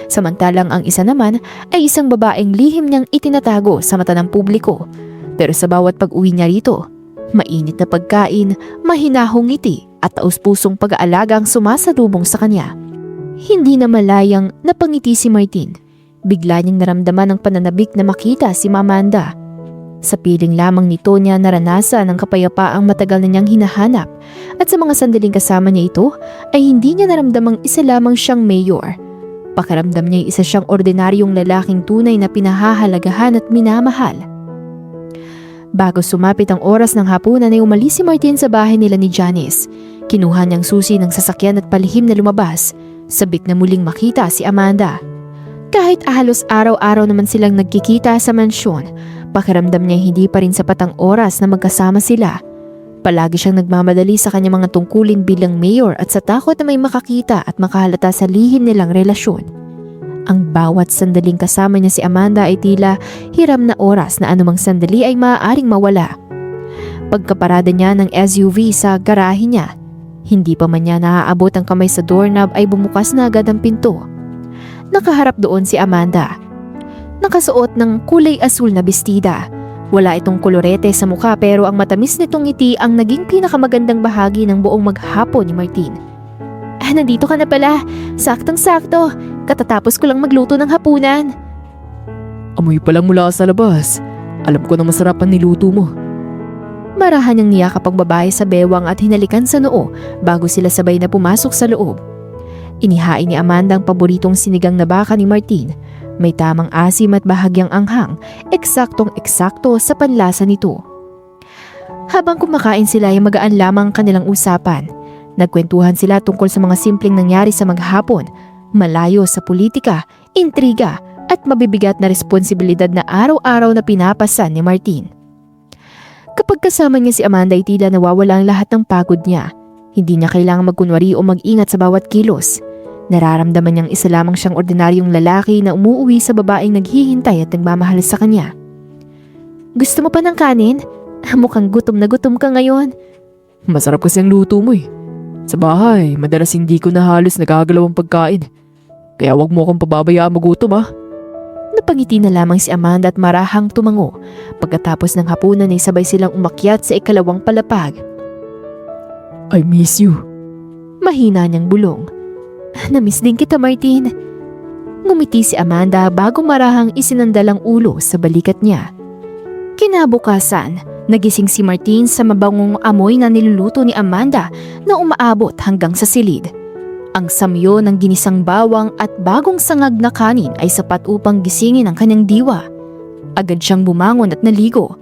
S1: Samantalang ang isa naman ay isang babaeng lihim niyang itinatago sa mata ng publiko, pero sa bawat pag-uwi niya rito, Mainit na pagkain, mahinahong ngiti at taus-pusong pag-aalaga ang sumasalubong sa kanya. Hindi na malayang napangiti si Martin. Bigla niyang naramdaman ang pananabik na makita si Amanda. Sa piling lamang nito niya naranasan ang kapayapaang matagal na niyang hinahanap at sa mga sandaling kasama niya ito ay hindi niya naramdamang isa lamang siyang mayor. Pakiramdam niya isa siyang ordinaryong lalaking tunay na pinahahalagahan at minamahal. Bago sumapit ang oras ng hapunan ay umalis si Martin sa bahay nila ni Janice. Kinuha niyang susi ng sasakyan at palihim na lumabas, sabik na muling makita si Amanda. Kahit halos araw-araw naman silang nagkikita sa mansyon, pakiramdam niya hindi pa rin sapat ang oras na magkasama sila. Palagi siyang nagmamadali sa kanyang mga tungkulin bilang mayor at sa takot na may makakita at makahalata sa lihim nilang relasyon. Ang bawat sandaling kasama niya si Amanda ay tila hiram na oras na anumang sandali ay maaaring mawala. Pagkaparada niya ng SUV sa garahe niya, hindi pa man niya naaabot ang kamay sa doorknob ay bumukas na agad ang pinto. Nakaharap doon si Amanda. Nakasuot ng kulay asul na bestida. Wala itong kolorete sa mukha pero ang matamis nitong ngiti ang naging pinakamagandang bahagi ng buong maghapon ni Martin. Nandito ka na pala. Saktong-sakto. Katatapos ko lang magluto ng hapunan.
S2: Amoy pa lang mula sa labas. Alam ko na masarap ang niluto mo.
S1: Marahan niyang niyakap ang babae sa bewang at hinalikan sa noo bago sila sabay na pumasok sa loob. Inihain ni Amanda ang paboritong sinigang na baka ni Martin. May tamang asim at bahagyang anghang, eksaktong-eksakto sa panlasa nito. Habang kumakain sila ay magaan lamang kanilang usapan. Nagkwentuhan sila tungkol sa mga simpleng nangyari sa maghapon, malayo sa politika, intriga at mabibigat na responsibilidad na araw-araw na pinapasan ni Martin. Kapag kasama niya si Amanda ay tila nawawala ang lahat ng pagod niya. Hindi niya kailangang magkunwari o mag-ingat sa bawat kilos. Nararamdaman niyang isa lamang siyang ordinaryong lalaki na umuuwi sa babaeng naghihintay at nagmamahal sa kanya. Gusto mo pa ng kanin? Mukhang gutom na gutom ka ngayon.
S2: Masarap kasi ang luto mo eh. Sa bahay, madalas hindi ko na halos nagagalaw ang pagkain. Kaya wag mo akong pababayaan magutom ah.
S1: Napangiti na lamang si Amanda at marahang tumango. Pagkatapos ng hapunan ay sabay silang umakyat sa ikalawang palapag.
S2: I miss you.
S1: Mahina niyang bulong. Namiss din kita, Martin. Ngumiti si Amanda bago marahang isinandal ang ulo sa balikat niya. Kinabukasan, nagising si Martin sa mabangong amoy na niluluto ni Amanda na umaabot hanggang sa silid. Ang samyo ng ginisang bawang at bagong sangag na kanin ay sapat upang gisingin ang kanyang diwa. Agad siyang bumangon at naligo.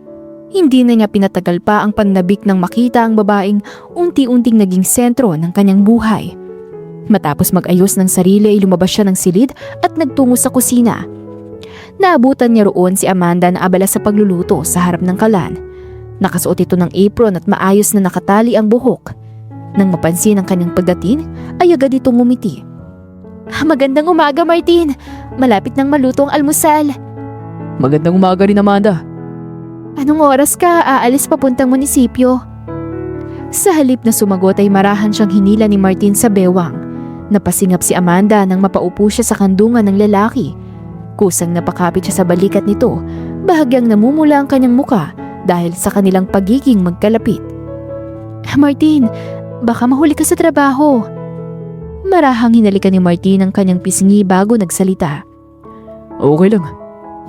S1: Hindi na niya pinatagal pa ang panlabik nang makita ang babaeng unti-unting naging sentro ng kanyang buhay. Matapos mag-ayos ng sarili ay lumabas siya ng silid at nagtungo sa kusina. Naabutan niya roon si Amanda na abala sa pagluluto sa harap ng kalan. Nakasuot ito ng apron at maayos na nakatali ang buhok. Nang mapansin ang kanyang pagdating, ay agad itong ngumiti. Magandang umaga, Martin. Malapit nang maluto ang almusal.
S2: Magandang umaga rin, Amanda.
S1: Anong oras ka aalis papuntang munisipyo? Sa halip na sumagot ay marahan siyang hinila ni Martin sa bewang. Napasingap si Amanda nang mapaupo siya sa kandungan ng lalaki. Kusang napakapit siya sa balikat nito, bahagyang namumula ang kanyang muka dahil sa kanilang pagiging magkalapit. Martin, baka mahuli ka sa trabaho. Marahang hinalikan ni Martin ang kanyang pisngi bago nagsalita.
S2: Okay lang.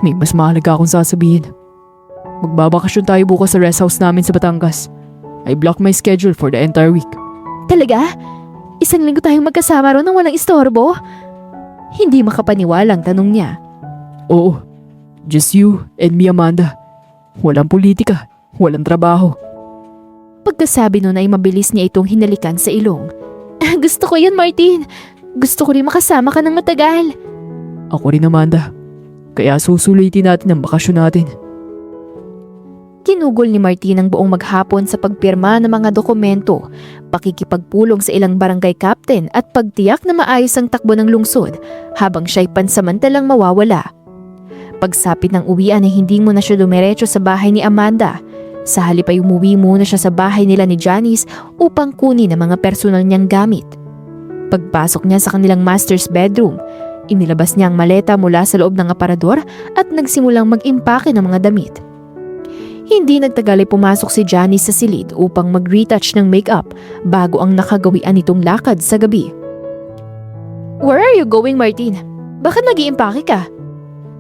S2: May mas mahalaga akong sasabihin. Magbabakasyon tayo bukas sa rest house namin sa Batangas. I block my schedule for the entire week.
S1: Talaga? Isang linggo tayong magkasama ron nang walang istorbo? Hindi makapaniwala ang tanong niya.
S2: Oo. Just you and me, Amanda. Walang politika. Walang trabaho.
S1: Pagkasabi nun ay mabilis niya itong hinalikan sa ilong. Gusto ko yun, Martin. Gusto ko rin makasama ka ng matagal.
S2: Ako rin, Amanda. Kaya susulitin natin ang bakasyon natin.
S1: Kinugol ni Martin ang buong maghapon sa pagpirma ng mga dokumento, pakikipagpulong sa ilang barangay captain at pagtiyak na maayos ang takbo ng lungsod habang siya'y pansamantalang mawawala. Pagsapit ng uwian ay hindi muna siya dumiretso sa bahay ni Amanda. Sa halip ay umuwi muna siya sa bahay nila ni Janice upang kunin ang mga personal niyang gamit. Pagpasok niya sa kanilang master's bedroom, inilabas niya ang maleta mula sa loob ng aparador at nagsimulang mag-impake ng mga damit. Hindi nagtagal ay pumasok si Janice sa silid upang mag-retouch ng makeup bago ang nakagawian nitong lakad sa gabi. Where are you going, Martin? Bakit nag-iimpake ka?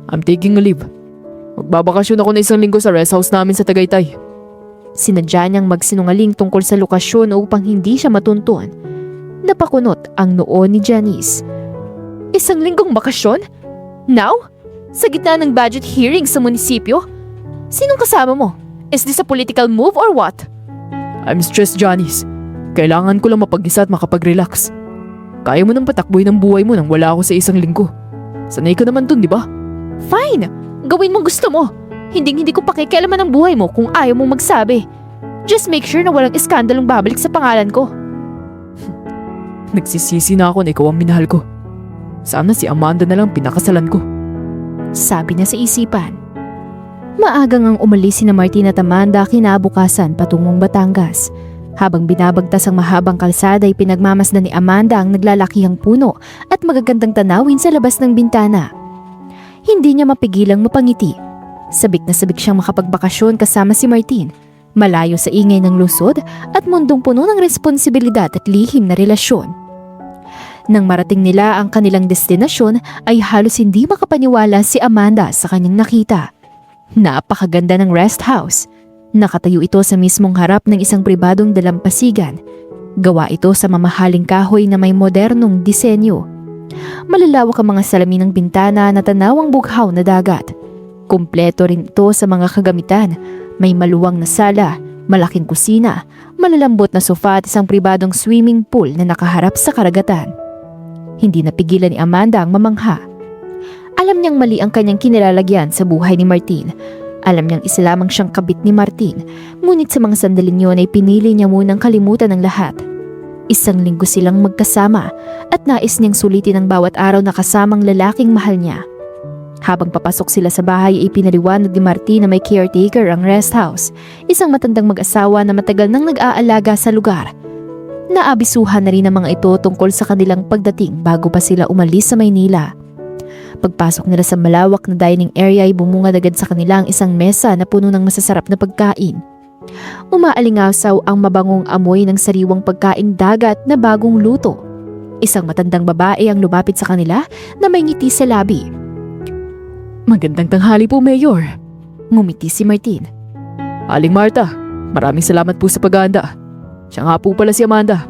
S2: I'm taking a leave. Magbabakasyon ako na 1 linggo sa rest house namin sa Tagaytay.
S1: Sinadya niyang magsinungaling tungkol sa lokasyon upang hindi siya matuntun. Napakunot ang noo ni Janice. 1 linggong bakasyon? Now? Sa gitna ng budget hearing sa munisipyo? Sinong kasama mo? Is this a political move or what?
S2: I'm stressed, Janice. Kailangan ko lang mapag-isa at makapag-relax. Kaya mo nang patakboy ng buhay mo nang wala ako sa 1 linggo. Sanay ka naman dun, di ba?
S1: Fine! Gawin mong gusto mo. Hindi ko pakikialaman ang buhay mo kung ayaw mong magsabi. Just make sure na walang iskandalong babalik sa pangalan ko.
S2: Nagsisisi na ako na ikaw ang minahal ko. Sana si Amanda na lang pinakasalan ko.
S1: Sabi niya sa isipan. Maagang ang umalis sina Martin at Amanda kinabukasan patungong Batangas. Habang binabagtas ang mahabang kalsada ay pinagmamasdan ni Amanda ang naglalakihang puno at magagandang tanawin sa labas ng bintana. Hindi niya mapigilang mapangiti. Sabik na sabik siyang makapagbakasyon kasama si Martin, malayo sa ingay ng lungsod at mundong puno ng responsibilidad at lihim na relasyon. Nang marating nila ang kanilang destinasyon ay halos hindi makapaniwala si Amanda sa kanyang nakita. Napakaganda ng rest house. Nakatayo ito sa mismong harap ng isang pribadong dalampasigan. Gawa ito sa mamahaling kahoy na may modernong disenyo. Malalawak ang mga salamin ng bintana na tanawang bughaw na dagat. Kumpleto rin ito sa mga kagamitan. May maluwang na sala, malaking kusina, malalambot na sofa at isang pribadong swimming pool na nakaharap sa karagatan. Hindi napigilan ni Amanda ang mamangha. Alam niyang mali ang kanyang kinilalagyan sa buhay ni Martin. Alam niyang isa lamang siyang kabit ni Martin, ngunit sa mga sandaling yun ay pinili niya munang kalimutan ang lahat. 1 linggo silang magkasama at nais niyang sulitin ang bawat araw na kasamang lalaking mahal niya. Habang papasok sila sa bahay ay pinaliwanag ni Martin na may caretaker ang rest house, isang matandang mag-asawa na matagal nang nag-aalaga sa lugar. Naabisuhan na rin ang mga ito tungkol sa kanilang pagdating bago pa sila umalis sa Maynila. Pagpasok nila sa malawak na dining area ay bumungad agad sa kanila ang isang mesa na puno ng masasarap na pagkain. Umaalingasaw ang mabangong amoy ng sariwang pagkaing dagat na bagong luto. Isang matandang babae ang lumapit sa kanila na may ngiti sa labi.
S2: Magandang tanghali po, Mayor.
S1: Ngumiti si Martin.
S2: Aling Marta, maraming salamat po sa paghahanda. Siya nga po pala si Amanda.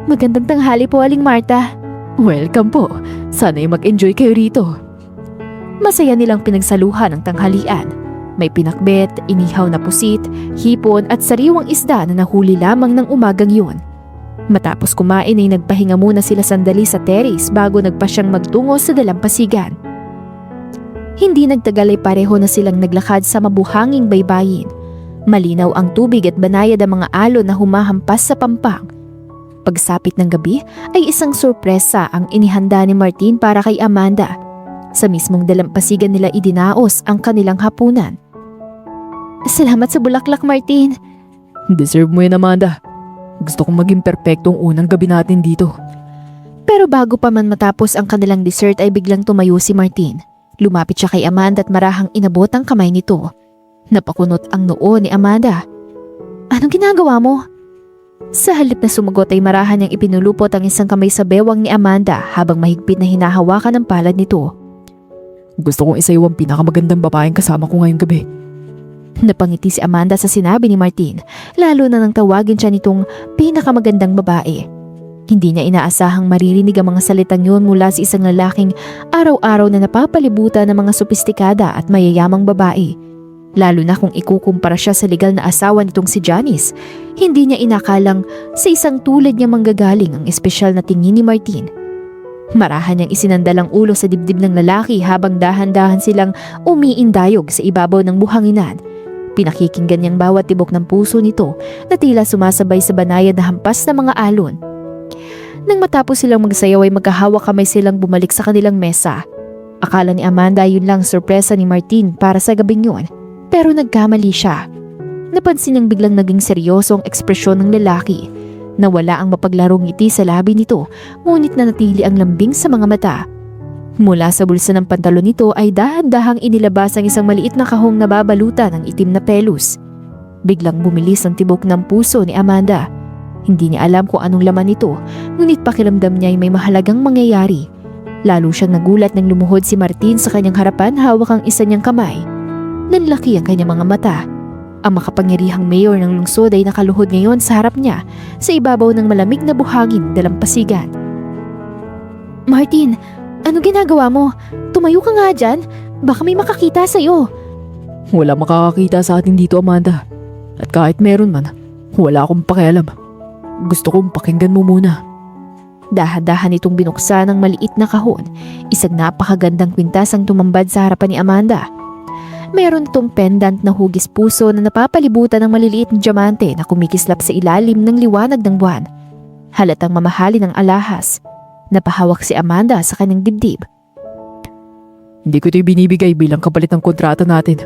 S1: Magandang tanghali po, Aling Marta.
S2: Welcome po. Sana'y mag-enjoy kayo rito.
S1: Masaya nilang pinagsaluhan ang tanghalian. May pinakbet, inihaw na pusit, hipon at sariwang isda na nahuli lamang ng umagang yun. Matapos kumain ay nagpahinga muna sila sandali sa terrace bago nagpasyang magtungo sa dalampasigan. Hindi nagtagal ay pareho na silang naglakad sa mabuhanging baybayin. Malinaw ang tubig at banayad ang mga alon na humahampas sa pampang. Pagsapit ng gabi ay isang sorpresa ang inihanda ni Martin para kay Amanda. Sa mismong dalampasigan nila idinaos ang kanilang hapunan. Salamat sa bulaklak, Martin.
S2: Deserve mo yan, Amanda. Gusto kong maging perpektong unang gabi natin dito.
S1: Pero bago pa man matapos ang kanilang dessert ay biglang tumayo si Martin. Lumapit siya kay Amanda at marahang inabot ang kamay nito. Napakunot ang noo ni Amanda. Anong ginagawa mo? Sa halip na sumagot ay marahan niyang ipinulupot ang isang kamay sa bewang ni Amanda habang mahigpit na hinahawakan ang palad nito.
S2: Gusto kong isayaw ang pinakamagandang babaeng kasama ko ngayong gabi.
S1: Napangiti si Amanda sa sinabi ni Martin, lalo na nang tawagin siya nitong pinakamagandang babae. Hindi niya inaasahang maririnig ang mga salitang yun mula sa isang lalaking araw-araw na napapalibutan ng mga sopistikada at mayayamang babae. Lalo na kung ikukumpara siya sa legal na asawa nitong si Janice, hindi niya inakalang sa isang tulad niya manggagaling ang espesyal na tingin ni Martin. Marahan niyang isinandal ang ulo sa dibdib ng lalaki habang dahan-dahan silang umiindayog sa ibabaw ng buhanginan. Pinakikinggan niyang bawat tibok ng puso nito na tila sumasabay sa banayad na hampas ng mga alon. Nang matapos silang magsayaw ay magkahawak kamay silang bumalik sa kanilang mesa. Akala ni Amanda yun lang sorpresa ni Martin para sa gabing yun. Pero nagkamali siya. Napansin niyang biglang naging seryoso ang ekspresyon ng lalaki. Nawala ang mapaglarong ngiti sa labi nito, ngunit nanatili ang lambing sa mga mata. Mula sa bulsa ng pantalon nito ay dahan-dahang inilabas ang isang maliit na kahong nababalutan ng itim na pelos. Biglang bumilis ang tibok ng puso ni Amanda. Hindi niya alam kung anong laman nito, ngunit pakiramdam niya ay may mahalagang mangyayari. Lalo siyang nagulat nang lumuhod si Martin sa kanyang harapan hawak ang isa niyang kamay. Nanlaki ang kanyang mga mata. Ang makapangyarihang mayor ng lungsod ay nakaluhod ngayon sa harap niya sa ibabaw ng malamig na buhangin dalampasigan. Martin, ano ginagawa mo? Tumayo ka nga dyan. Baka may makakita sa'yo.
S2: Wala makakakita sa atin dito, Amanda. At kahit meron man, wala akong pakialam. Gusto kong pakinggan mo muna.
S1: Dahan-dahan itong binuksan ng maliit na kahon. Isang napakagandang kwintas ang tumambad sa harapan ni Amanda. Meron itong pendant na hugis puso na napapalibutan ng maliliit na diamante na kumikislap sa ilalim ng liwanag ng buwan. Halatang mamahalin ng alahas. Napahawak si Amanda sa kanyang dibdib.
S2: Hindi ko ito ibinibigay bilang kapalit ng kontrata natin.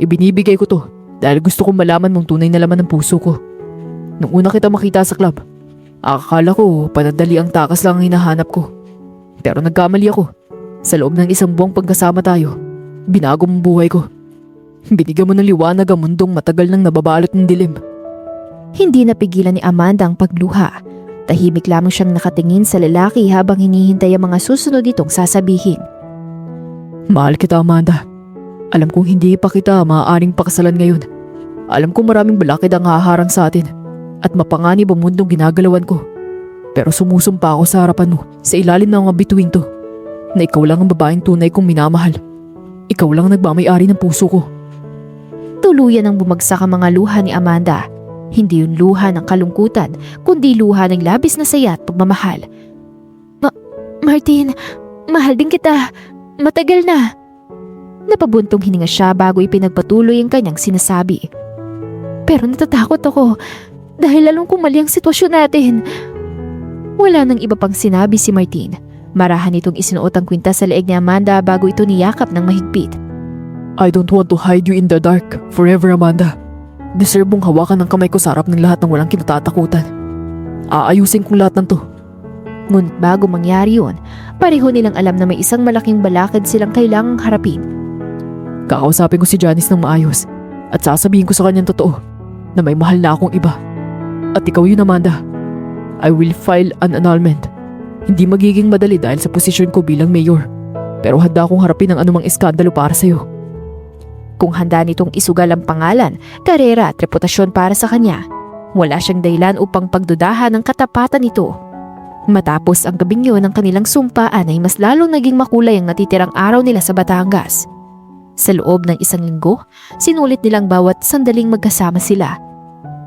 S2: Ibinibigay ko to dahil gusto kong malaman mong tunay na laman ng puso ko. Nung una kita makita sa club, akala ko panadali ang takas lang ang hinahanap ko. Pero nagkamali ako. Sa loob ng isang buwang pagkasama tayo, binago mong buhay ko. Binigyan mo ng liwanag ang mundong matagal nang nababalot ng dilim.
S1: Hindi napigilan ni Amanda ang pagluha. Tahimik lamang siyang nakatingin sa lalaki habang hinihintay ang mga susunod itong sasabihin.
S2: Mahal kita, Amanda. Alam kong hindi pa kita maaaring pakasalan ngayon. Alam kong maraming balakid ang haharang sa atin at mapanganib ang mundong ginagalawan ko. Pero sumusumpa ako sa harapan mo sa ilalim ng mga bituin to na ikaw lang ang babaeng tunay kong minamahal. Ikaw lang ang nagmamay-ari ng puso ko.
S1: Tuluyan ang bumagsak ang mga luha ni Amanda. Hindi yun luha ng kalungkutan, kundi luha ng labis na saya at pagmamahal. Martin, mahal din kita. Matagal na. Napabuntong hininga siya bago ipinagpatuloy ang kanyang sinasabi. Pero natatakot ako dahil lalong kung mali ang sitwasyon natin. Wala nang iba pang sinabi si Martin. Marahan itong isinuot ang kwintas sa leeg ni Amanda bago ito niyakap ng mahigpit.
S2: I don't want to hide you in the dark forever, Amanda. Deserve mong hawakan ng kamay ko sa harap ng lahat ng walang kinatatakutan. Aayusin kong lahat ng to.
S1: Ngunit bago mangyari yun, pareho nilang alam na may isang malaking balakid silang kailangang harapin.
S2: Kakausapin ko si Janice ng maayos at sasabihin ko sa kanyang totoo na may mahal na akong iba. At ikaw yun, Amanda. I will file an annulment. Hindi magiging madali dahil sa posisyon ko bilang mayor. Pero handa akong harapin ang anumang iskandalo para sa'yo. Kung handa nitong isugal ang pangalan, karera at reputasyon para sa kanya, wala siyang dahilan upang pagdudahan ang katapatan nito. Matapos ang gabing yun ng kanilang sumpaan ay mas lalong naging makulay ang natitirang araw nila sa Batangas. Sa loob ng isang linggo, sinulit nilang bawat sandaling magkasama sila.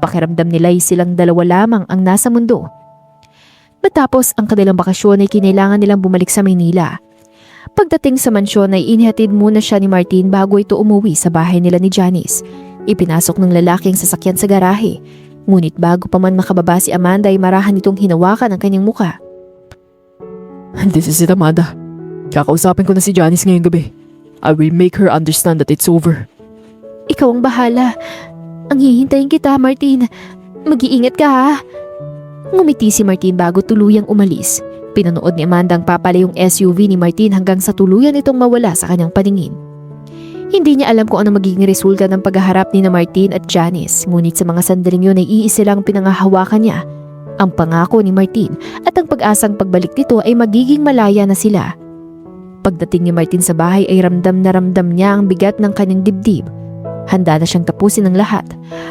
S2: Pakiramdam nila ay silang dalawa lamang ang nasa mundo. Matapos ang kanilang bakasyon ay kinailangan nilang bumalik sa Maynila. Pagdating sa mansyon ay inihatid muna siya ni Martin bago ito umuwi sa bahay nila ni Janice. Ipinasok ng lalaki ang sasakyan sa garahe. Ngunit bago pa man makababa si Amanda ay marahan itong hinawakan ang kanyang muka. This is it, Amanda. Kakausapin ko na si Janice ngayong gabi. I will make her understand that it's over.
S1: Ikaw ang bahala. Ang hihintayin kita, Martin. Mag-iingat ka, ha? Ngumiti si Martin bago tuluyang umalis. Pinanood ni Amanda ang papalayong SUV ni Martin hanggang sa tuluyan itong mawala sa kanyang paningin. Hindi niya alam kung ano magiging resulta ng paghaharap ni na Martin at Janice, ngunit sa mga sandaling yun ay iisa lang pinangahawakan niya. Ang pangako ni Martin at ang pag-asang pagbalik nito ay magiging malaya na sila. Pagdating ni Martin sa bahay ay ramdam niya ang bigat ng kanyang dibdib. Handa na siyang tapusin ang lahat.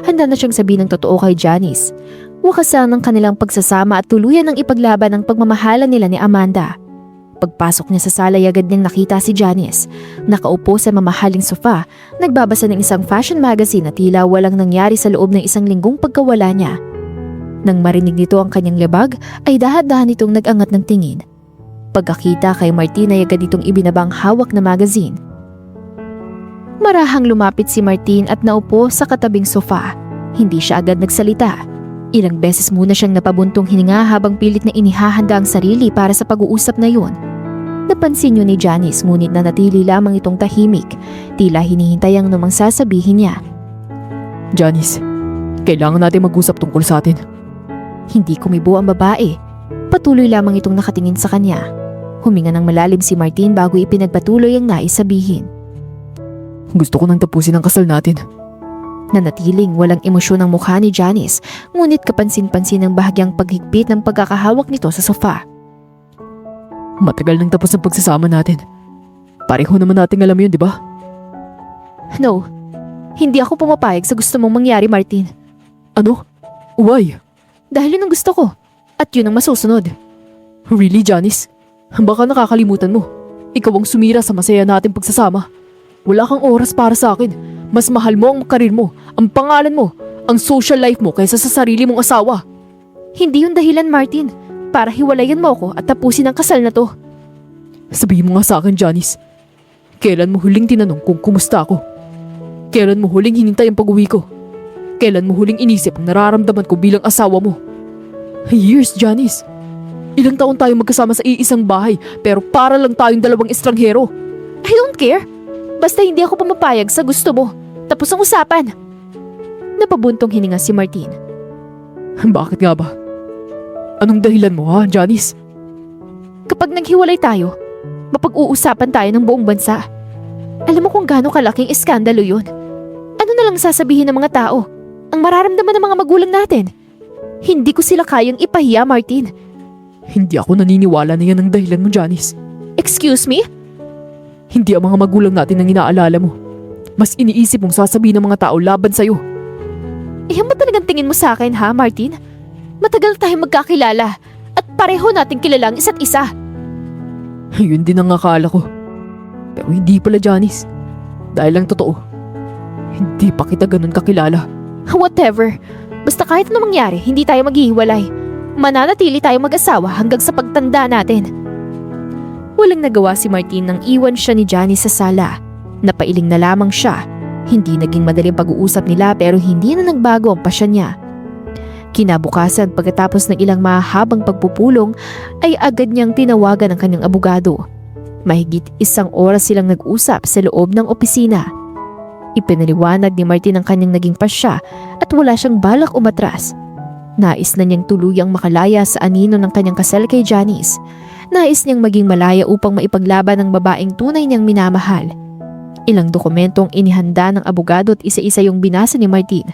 S1: Handa na siyang sabihin ng totoo kay Janice. Wakasan ng kanilang pagsasama at tuluyan ng ipaglaban ang pagmamahalan nila ni Amanda. Pagpasok niya sa sala ay agad niyang nakita si Janice. Nakaupo sa mamahaling sofa, nagbabasa ng isang fashion magazine na tila walang nangyari sa loob ng isang linggong pagkawala niya. Nang marinig nito ang kanyang labag, ay dahan-dahan itong nag-angat ng tingin. Pagkakita kay Martin ay agad itong ibinabang hawak na magazine. Marahang lumapit si Martin at naupo sa katabing sofa. Hindi siya agad nagsalita. Ilang beses muna siyang napabuntong hininga habang pilit na inihahanda ang sarili para sa pag-uusap na yun. Napansin yun ni Janice ngunit nanatili lamang itong tahimik. Tila hinihintay ang namang sasabihin niya.
S2: Janice, kailangan natin mag-usap tungkol sa atin.
S1: Hindi kumibo ang babae. Patuloy lamang itong nakatingin sa kanya. Huminga ng malalim si Martin bago ipinagpatuloy ang nais sabihin.
S2: Gusto ko nang tapusin ang kasal natin.
S1: Nanatiling walang emosyon ang mukha ni Janice, ngunit kapansin-pansin ang bahagyang paghigpit ng pagkakahawak nito sa sofa.
S2: Matagal nang tapos ang pagsasama natin. Pareho naman nating alam yun, di ba?
S1: No, hindi ako pumapayag sa gusto mong mangyari, Martin.
S2: Ano? Why?
S1: Dahil yun ang gusto ko. At yun ang masusunod.
S2: Really, Janice? Baka nakakalimutan mo. Ikaw ang sumira sa masaya nating pagsasama. Wala kang oras para sa akin. Mas mahal mo ang karir mo, ang pangalan mo, ang social life mo kaysa sa sarili mong asawa.
S1: Hindi yun dahilan, Martin. Para hiwalayan mo ako at tapusin ang kasal na to.
S2: Sabihin mo nga sa akin, Janice. Kailan mo huling tinanong kung kumusta ako? Kailan mo huling hinintay ang pag-uwi ko? Kailan mo huling inisip ang nararamdaman ko bilang asawa mo? Years, Janice. Ilang taon tayong magkasama sa iisang bahay pero para lang tayong dalawang estranghero.
S1: I don't care. Basta hindi ako pumapayag sa gusto mo. Tapos ang usapan. Napabuntong hininga si Martin.
S2: Bakit nga ba? Anong dahilan mo ha, Janice?
S1: Kapag naghiwalay tayo, mapag-uusapan tayo ng buong bansa. Alam mo kung gaano kalaking iskandalo yun. Ano na lang sasabihin ng mga tao? Ang mararamdaman ng mga magulang natin. Hindi ko sila kayang ipahiya, Martin.
S2: Hindi ako naniniwala na yan ang dahilan mo, Janice.
S1: Excuse me?
S2: Hindi ang mga magulang natin ang inaalala mo. Mas iniisip mong sasabihin ng mga tao laban sa'yo.
S1: Eh, ano ba talagang tingin mo sa akin ha, Martin? Matagal tayong magkakilala at pareho nating kilala ang isa't isa.
S2: Yun din ang akala ko. Pero hindi pala, Janice. Dahil lang totoo. Hindi pa kita ganun kakilala.
S1: Whatever. Basta kahit anong mangyari, hindi tayo maghihiwalay. Mananatili tayo mag-asawa hanggang sa pagtanda natin. Walang nagawa si Martin nang iwan siya ni Janice sa sala. Napailing na lamang siya. Hindi naging madaling pag-uusap nila pero hindi na nagbago ang pasya niya. Kinabukasan pagkatapos ng ilang mahabang pagpupulong ay agad niyang tinawagan ang kanyang abogado. Mahigit 1 oras silang nag-usap sa loob ng opisina. Ipinaliwanag ni Martin ang kanyang naging pasya at wala siyang balak umatras. Nais na niyang tuluyang makalaya sa anino ng kanyang kasal kay Janice. Nais niyang maging malaya upang maipaglaban ang babaeng tunay niyang minamahal. Ilang dokumentong inihanda ng abogado at isa-isa yung binasa ni Martin.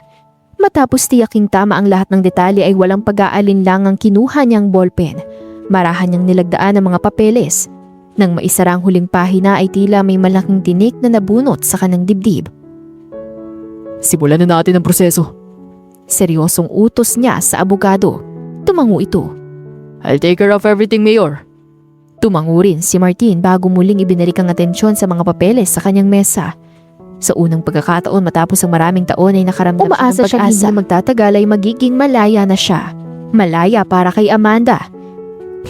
S1: Matapos tiyaking tama ang lahat ng detalye ay walang pag-aalinlangang kinuha niyang ballpen. Marahan niyang nilagdaan ang mga papeles. Nang maisara ang huling pahina ay tila may malaking tinik na nabunot sa kanang dibdib.
S2: Simulan na natin ang proseso.
S1: Seryosong utos niya sa abogado. Tumango ito.
S2: I'll take care of everything, Mayor.
S1: Tumango rin si Martin bago muling ibinalik ang atensyon sa mga papeles sa kanyang mesa. Sa unang pagkakataon matapos ang maraming taon ay nakaramdam
S2: Umaasa
S1: siya ng pag-asa. Hindi magtatagal ay magiging malaya na siya. Malaya para kay Amanda.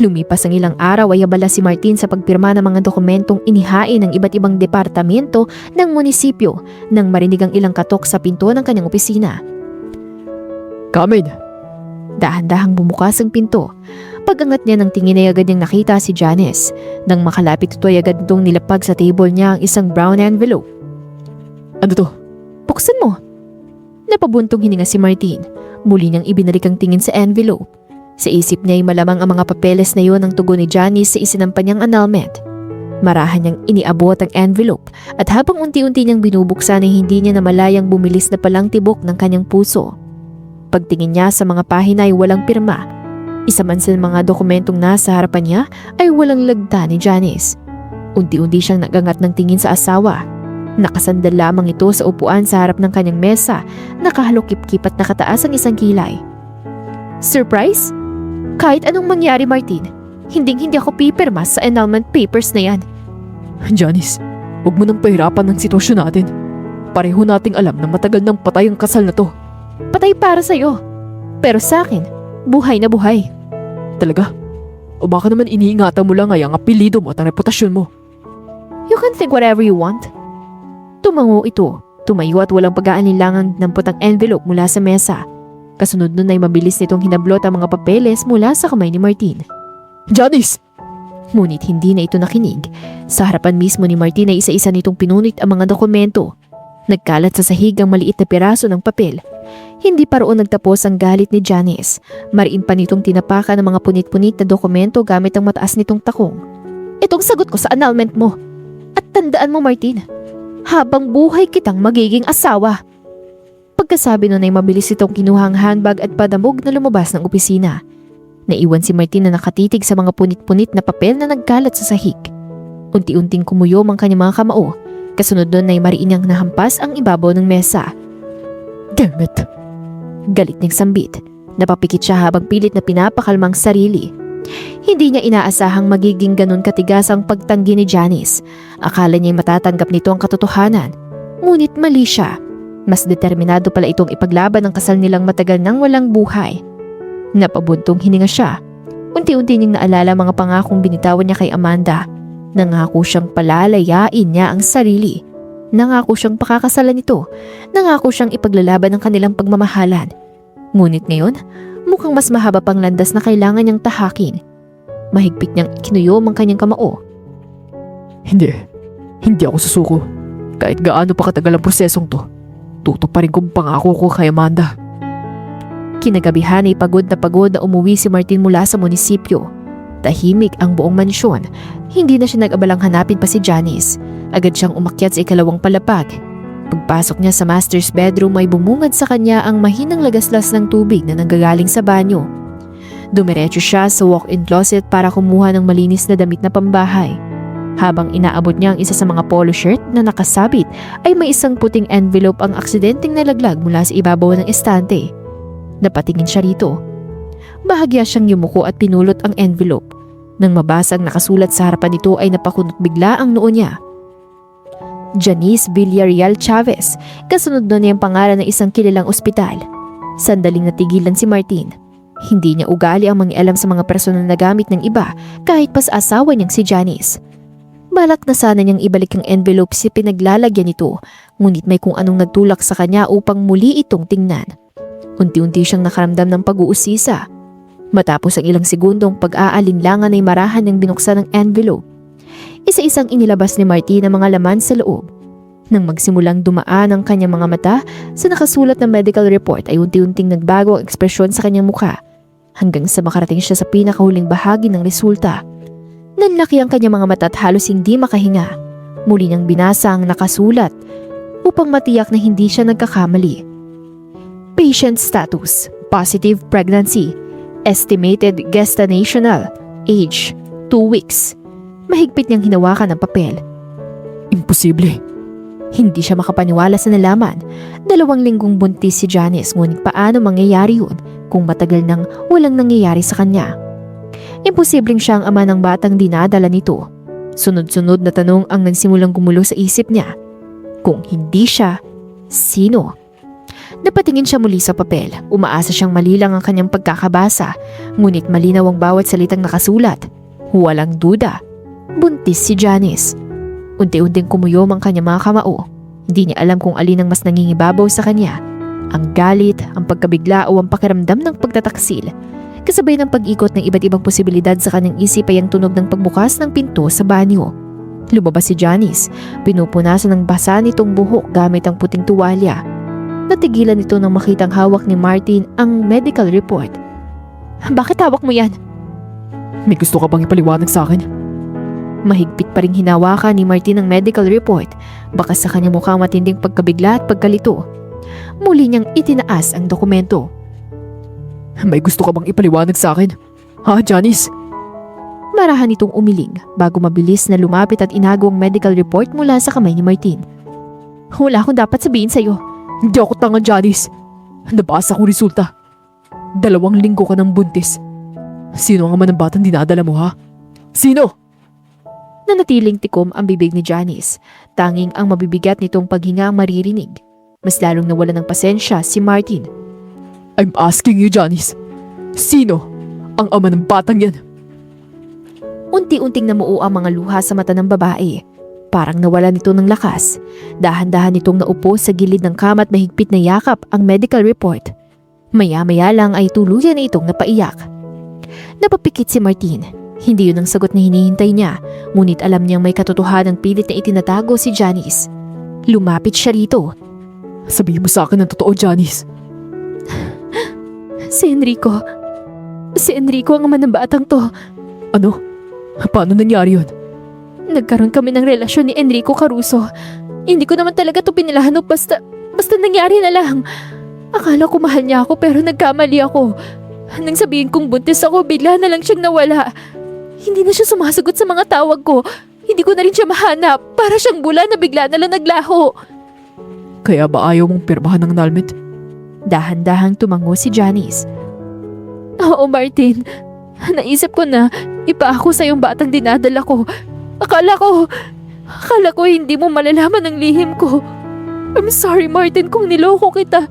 S1: Lumipas ang ilang araw ay abala si Martin sa pagpirma ng mga dokumentong inihain ng iba't ibang departamento ng munisipyo nang marinig ang ilang katok sa pinto ng kanyang opisina.
S2: Come in.
S1: Dahan-dahang bumukas ang pinto. Pag-angat niya ng tingin ay agad niyang nakita si Janice. Nang makalapit ito ay agad nitong nilapag sa table niya ang isang brown envelope.
S2: Ano to?
S1: Buksan mo. Napabuntong hininga si Martin. Muli niyang ibinalik ang tingin sa envelope. Sa isip niya ay malamang ang mga papeles na yon ang tugon ni Janice sa isinampa niyang annulment. Marahan niyang iniabot ang envelope at habang unti-unti niyang binubuksan ay hindi niya namalayang bumilis na palang tibok ng kanyang puso. Pagtingin niya sa mga pahina ay walang pirma. Isa man sa mga dokumentong nasa harapan niya ay walang lagda ni Janice. Unti-unti siyang nagangat ng tingin sa asawa. Nakasandal lamang ito sa upuan sa harap ng kanyang mesa, nakahalokip-kip at nakataas ang isang kilay. Surprise? Kahit anong mangyari, Martin, hindi ako pipirma sa annulment papers na yan.
S2: Janice, huwag mo nang pahirapan ng sitwasyon natin. Pareho nating alam na matagal nang patay ang kasal na to.
S1: Patay para sa'yo. Pero sa akin, buhay na buhay.
S2: Talaga? O baka naman iniingatan mo lang ay ang apelido mo at ang reputasyon mo?
S1: You can think whatever you want. Tumango ito. Tumayo at walang pag-aalinlangan nampot ang envelope mula sa mesa. Kasunod nun ay mabilis nitong hinablot ang mga papeles mula sa kamay ni Martin.
S2: Janice!
S1: Ngunit hindi na ito nakinig. Sa harapan mismo ni Martin ay isa-isa nitong pinunit ang mga dokumento. Nagkalat sa sahig ang maliit na piraso ng papel. Hindi pa roon nagtapos ang galit ni Janice. Mariin pa nitong tinapakan ang mga punit-punit na dokumento gamit ang mataas nitong takong. Itong sagot ko sa annulment mo. At tandaan mo, Martin, habang buhay kitang magiging asawa. Pagkasabi nun ay mabilis itong kinuhang handbag at padamog na lumabas ng opisina. Naiwan si Martin na nakatitig sa mga punit-punit na papel na nagkalat sa sahig. Unti-unting kumuyom ang kanyang mga kamao. Kasunod nun ay mariinang nahampas ang ibabaw ng mesa.
S2: Damn it!
S1: Galit ng sambit. Napapikit siya habang pilit na pinapakalmang sarili. Hindi niya inaasahang magiging ganun katigas ang pagtanggi ni Janice. Akala niya'y matatanggap nito ang katotohanan. Ngunit mali siya. Mas determinado pala itong ipaglaban ang kasal nilang matagal nang walang buhay. Napabuntong hininga siya. Unti-unti niyang naalala mga pangakong binitawan niya kay Amanda. Nangako siyang palalayain niya ang sarili. Nangako siyang pakakasalan nito. Nangako siyang ipaglalaban ang kanilang pagmamahalan. Ngunit ngayon, mukhang mas mahaba pang landas na kailangan niyang tahakin. Mahigpit niyang kinuyom ang kanyang kamao.
S2: Hindi ako susuko. Kahit gaano pa katagal ang prosesong to, tutuparin kong pangako ko kay Amanda.
S1: Kinagabihan ay pagod na umuwi si Martin mula sa munisipyo. Tahimik ang buong mansyon. Hindi na siya nag-abalang hanapin pa si Janice. Agad siyang umakyat sa ikalawang palapag. Pagpasok niya sa master's bedroom ay bumungad sa kanya ang mahinang lagaslas ng tubig na nanggagaling sa banyo. Dumiretso siya sa walk-in closet para kumuha ng malinis na damit na pambahay. Habang inaabot niya ang isa sa mga polo shirt na nakasabit ay may isang puting envelope ang aksidenteng nalaglag mula sa ibabaw ng estante. Napatingin siya rito. Bahagya siyang yumuko at pinulot ang envelope. Nang mabasa ang nakasulat sa harapan nito ay napakunot bigla ang noo niya. Janice Villarreal Chavez, kasunod nun niyang pangalan ng isang kilalang ospital. Sandaling natigilan si Martin. Hindi niya ugali ang mangialam sa mga personal na gamit ng iba kahit pa sa asawa niyang si Janice. Balak na sana niyang ibalik ang envelope si pinaglalagyan nito, ngunit may kung anong nagtulak sa kanya upang muli itong tingnan. Unti-unti siyang nakaramdam ng pag-uusisa. Matapos ang ilang segundong pag-aalinlangan ay marahan ng binuksan ng envelope. Isa-isang inilabas ni Martin ang mga laman sa loob. Nang magsimulang dumaan ang kanyang mga mata sa nakasulat na medical report ay unti-unting nagbago ang ekspresyon sa kanyang mukha hanggang sa makarating siya sa pinakahuling bahagi ng resulta. Nanlaki ang kanyang mga mata at halos hindi makahinga. Muli niyang binasa ang nakasulat upang matiyak na hindi siya nagkakamali. Patient status, positive pregnancy, estimated gestational age, 2 weeks. Mahigpit niyang hinawakan ang papel.
S2: Imposible.
S1: Hindi siya makapaniwala sa nalaman. 2 linggong buntis si Janice, ngunit paano mangyayari yun kung matagal nang walang nangyayari sa kanya? Imposibleng siya ang ama ng batang dinadala nito. Sunod-sunod na tanong ang nagsimulang gumulo sa isip niya. Kung hindi siya, sino? Napatingin siya muli sa papel. Umaasa siyang mali lang ang kanyang pagkakabasa. Ngunit malinaw ang bawat salitang nakasulat. Walang duda. Buntis si Janice. Unti-unting kumuyom ang kanyang mga kamao. Hindi niya alam kung alin ang mas nangingibabaw sa kanya. Ang galit, ang pagkabigla o ang pakiramdam ng pagtataksil. Kasabay ng pag-ikot ng iba't ibang posibilidad sa kanyang isip ay ang tunog ng pagbukas ng pinto sa banyo. Lumabas si Janice. Pinupunasan ng basa nitong buhok gamit ang puting tuwalya. Natigilan ito nang makitang hawak ni Martin ang medical report. Bakit hawak mo yan?
S2: May gusto ka bang ipaliwanag sa akin?
S1: Mahigpit pa ring hinawakan ni Martin ang medical report. Baka sa kanyang mukhang matinding pagkabigla at pagkalito. Muli niyang itinaas ang dokumento.
S2: May gusto ka bang ipaliwanag sa akin? Ha, Janice?
S1: Marahan itong umiling bago mabilis na lumapit at inago ang medical report mula sa kamay ni Martin. Wala akong dapat sabihin sa'yo.
S2: Hindi ako tanga, Janice. Nabasa kong resulta. 2 linggo ka ng buntis. Sino ang ama ng batang dinadala mo, ha? Sino?
S1: Nanatiling tikom ang bibig ni Janice. Tanging ang mabibigat nitong paghinga ang maririnig. Mas lalong nawala ng pasensya si Martin.
S2: I'm asking you, Janice. Sino ang ama ng batang yan?
S1: Unti-unting namuo ang mga luha sa mata ng babae. Parang nawala nito ng lakas. Dahan-dahan nitong naupo sa gilid ng kama at mahigpit na yakap ang medical report. Maya-maya lang ay tuluyan na itong napaiyak. Napapikit si Martin. Hindi yun ang sagot na hinihintay niya, ngunit alam niyang may katotohanan pilit na itinatago si Janice. Lumapit siya rito.
S2: Sabihin mo sa akin ang totoo, Janice.
S1: Si Enrico. Si Enrico ang ama ng batang to.
S2: Ano? Paano nangyari yun?
S1: Nagkaroon kami ng relasyon ni Enrico Caruso. Hindi ko naman talaga to pinilahanap basta nangyari na lang. Akala ko mahal niya ako pero nagkamali ako. Nang sabihin kong buntis ako, bigla na lang siyang nawala. Hindi na siya sumasagot sa mga tawag ko. Hindi ko na rin siya mahanap. Para siyang bula na bigla na lang naglaho.
S2: Kaya ba ayaw mong pirmahan ng annulment?
S1: Dahan-dahang tumango si Janice. Oo, Martin. Naisip ko na ipaako sa yung batang dinadala ko. Akala ko hindi mo malalaman ang lihim ko. I'm sorry, Martin, kung niloko kita.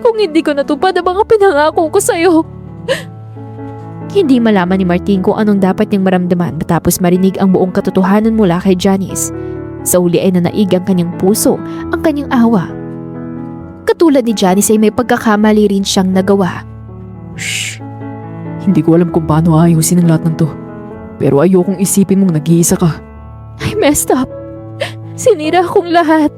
S1: Kung hindi ko natupad ang mga pinangako ko sa'yo. Hindi malaman ni Martin kung anong dapat niyang maramdaman matapos marinig ang buong katotohanan mula kay Janice. Sa uli ay nanaig ang kanyang puso, ang kanyang awa. Katulad ni Janice ay may pagkakamali rin siyang nagawa.
S2: Shh! Hindi ko alam kung paano ayusin ang lahat ng to. Pero ayokong isipin mong nag-iisa ka.
S1: I messed up. Sinira akong lahat.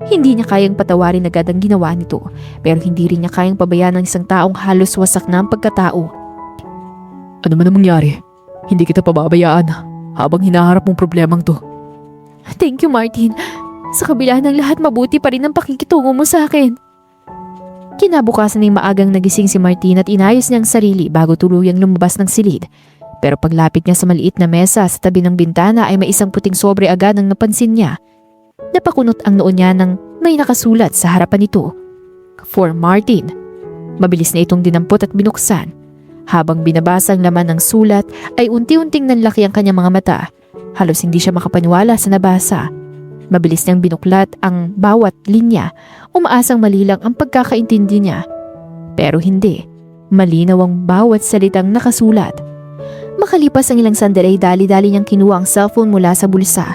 S1: Hindi niya kayang patawarin agad ang ginawa nito, pero hindi rin niya kayang pabayaan ng isang taong halos wasak na ang pagkatao.
S2: Ano man ang mangyari, hindi kita pababayaan habang hinaharap mong problemang to.
S1: Thank you, Martin. Sa kabila ng lahat, mabuti pa rin ang pakikitungo mo sa akin. Kinabukasan ng maagang nagising si Martin at inayos niya ang sarili bago tuluyang lumabas ng silid. Pero paglapit niya sa maliit na mesa sa tabi ng bintana ay may isang puting sobre agad ang napansin niya. Napakunot ang noo niya nang may nakasulat sa harapan nito. For Martin. Mabilis na itong dinampot at binuksan. Habang binabasa ang laman ng sulat ay unti-unting nanlaki ang kanyang mga mata. Halos hindi siya makapaniwala sa nabasa. Mabilis niyang binuklat ang bawat linya, umaasang malilang ang pagkakaintindi niya. Pero hindi, malinaw ang bawat salitang nakasulat. Makalipas ang ilang sandali, dali-dali niyang kinuha ang cellphone mula sa bulsa.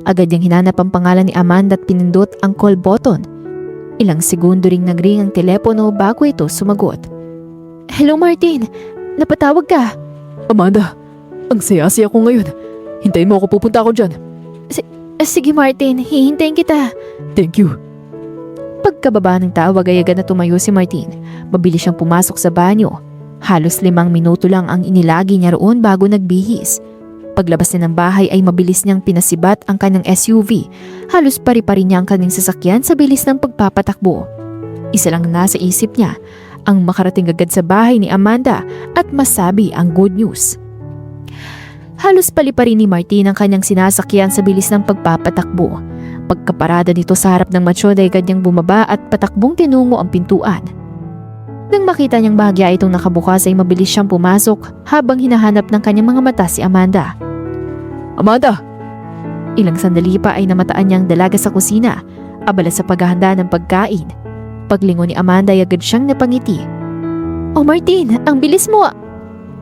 S1: Agad niyang hinanap ang pangalan ni Amanda at pinindot ang call button. Ilang segundo ring nagring ang telepono bago ito sumagot. Hello, Martin. Napatawag ka.
S2: Amanda, ang saya-saya ko ngayon. Hintayin mo ako, pupunta ako dyan.
S1: Sige, Martin. Hihintayin kita.
S2: Thank you.
S1: Pagkababa ng tawag ay agad na tumayo si Martin. Mabilis siyang pumasok sa banyo. Halos 5 minuto lang ang inilagi niya roon bago nagbihis. Paglabas niya ng bahay ay mabilis niyang pinasibat ang kanyang SUV. Halos pari-pari niya ang kanyang sasakyan sa bilis ng pagpapatakbo. Isa lang nasa isip niya, ang makarating agad sa bahay ni Amanda at masabi ang good news. Halos paliparin ni Martin ang kanyang sinasakyan sa bilis ng pagpapatakbo. Pagkaparada nito sa harap ng matsyon ay agad niyang bumaba at patakbong tinungo ang pintuan. Nang makita niyang bahagya itong nakabukas ay mabilis siyang pumasok habang hinahanap ng kanyang mga mata si Amanda.
S2: Amanda!
S1: Ilang sandali pa ay namataan niyang dalaga sa kusina, abala sa paghahanda ng pagkain. Paglingon ni Amanda ay agad siyang napangiti. Oh Martin, ang bilis mo!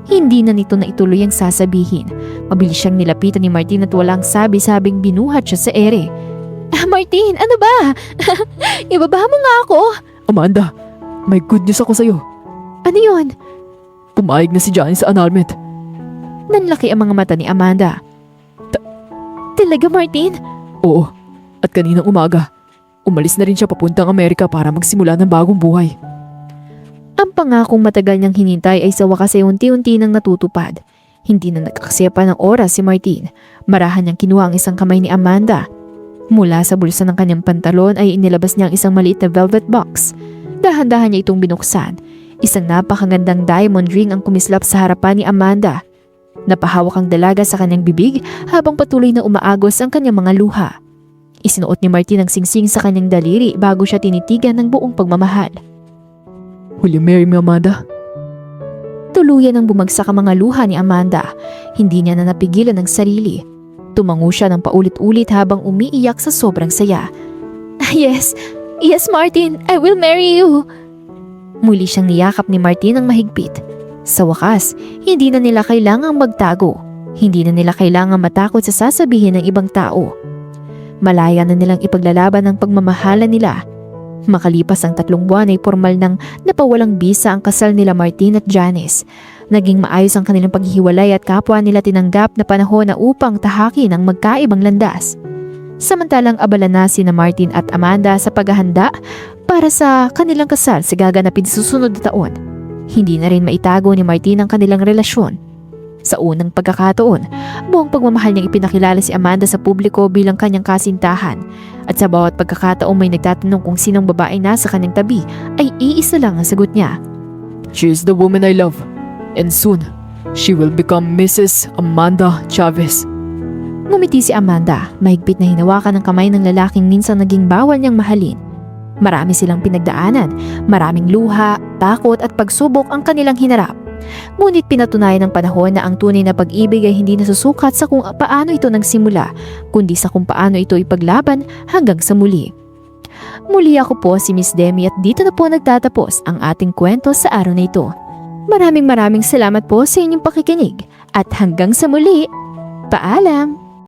S1: Hindi na nito na ituloy ang sasabihin. Mabilis siyang nilapitan ni Martin at walang sabi-sabing binuhat siya sa ere. Martin, ano ba? Ibaba mo nga ako.
S2: Amanda, may good news ako sa'yo.
S1: Ano yun?
S2: Pumayag na si Johnny sa annulment.
S1: Nanlaki ang mga mata ni Amanda. Talaga, Martin?
S2: Oo, at kaninang umaga, umalis na rin siya papuntang Amerika para magsimula ng bagong buhay.
S1: Ang pangakong matagal niyang hinintay ay sa wakas ay unti-unti nang natutupad. Hindi na nagkakasya pa ng oras si Martin. Marahan niyang kinuha ang isang kamay ni Amanda. Mula sa bulsa ng kanyang pantalon ay inilabas niya ang isang maliit na velvet box. Dahan-dahan niya itong binuksan. Isang napakagandang diamond ring ang kumislap sa harapan ni Amanda. Napahawak ang dalaga sa kanyang bibig habang patuloy na umaagos ang kanyang mga luha. Isinuot ni Martin ang singsing sa kanyang daliri bago siya tinitigan ng buong pagmamahal.
S2: Will you marry me, Amanda?
S1: Tuluyan ang bumagsak ang mga luha ni Amanda. Hindi niya na napigilan ang sarili. Tumango siya ng paulit-ulit habang umiiyak sa sobrang saya. Yes, Martin, I will marry you. Muli siyang niyakap ni Martin ng mahigpit. Sa wakas, hindi na nila kailangang magtago. Hindi na nila kailangang matakot sa sasabihin ng ibang tao. Malaya na nilang ipaglalaban ang pagmamahalan nila. Makalipas ang 3 buwan ay formal nang napawalang bisa ang kasal nila Martin at Janice. Naging maayos ang kanilang paghihiwalay at kapwa nila tinanggap na panahon na upang tahakin ang magkaibang landas. Samantalang abala na sina Martin at Amanda sa paghahanda para sa kanilang kasal sa gaganapin sa susunod na taon. Hindi na rin maitago ni Martin ang kanilang relasyon. Sa unang pagkakataon, buong pagmamahal niyang ipinakilala si Amanda sa publiko bilang kanyang kasintahan. At sa bawat pagkakataong may nagtatanong kung sinong babaeng nasa kanyang tabi, ay iisa lang ang sagot niya.
S2: She is the woman I love. And soon, she will become Mrs. Amanda Chavez.
S1: Ngumiti si Amanda, mahigpit na hinawakan ng kamay ng lalaking minsan naging bawal niyang mahalin. Marami silang pinagdaanan, maraming luha, takot at pagsubok ang kanilang hinarap. Ngunit pinatunayan ng panahon na ang tunay na pag-ibig ay hindi nasusukat sa kung paano ito nagsimula, kundi sa kung paano ito ipaglaban hanggang sa muli. Muli ako po si Miss Demi at dito na po nagtatapos ang ating kwento sa araw na ito. Maraming salamat po sa inyong pakikinig at hanggang sa muli, paalam!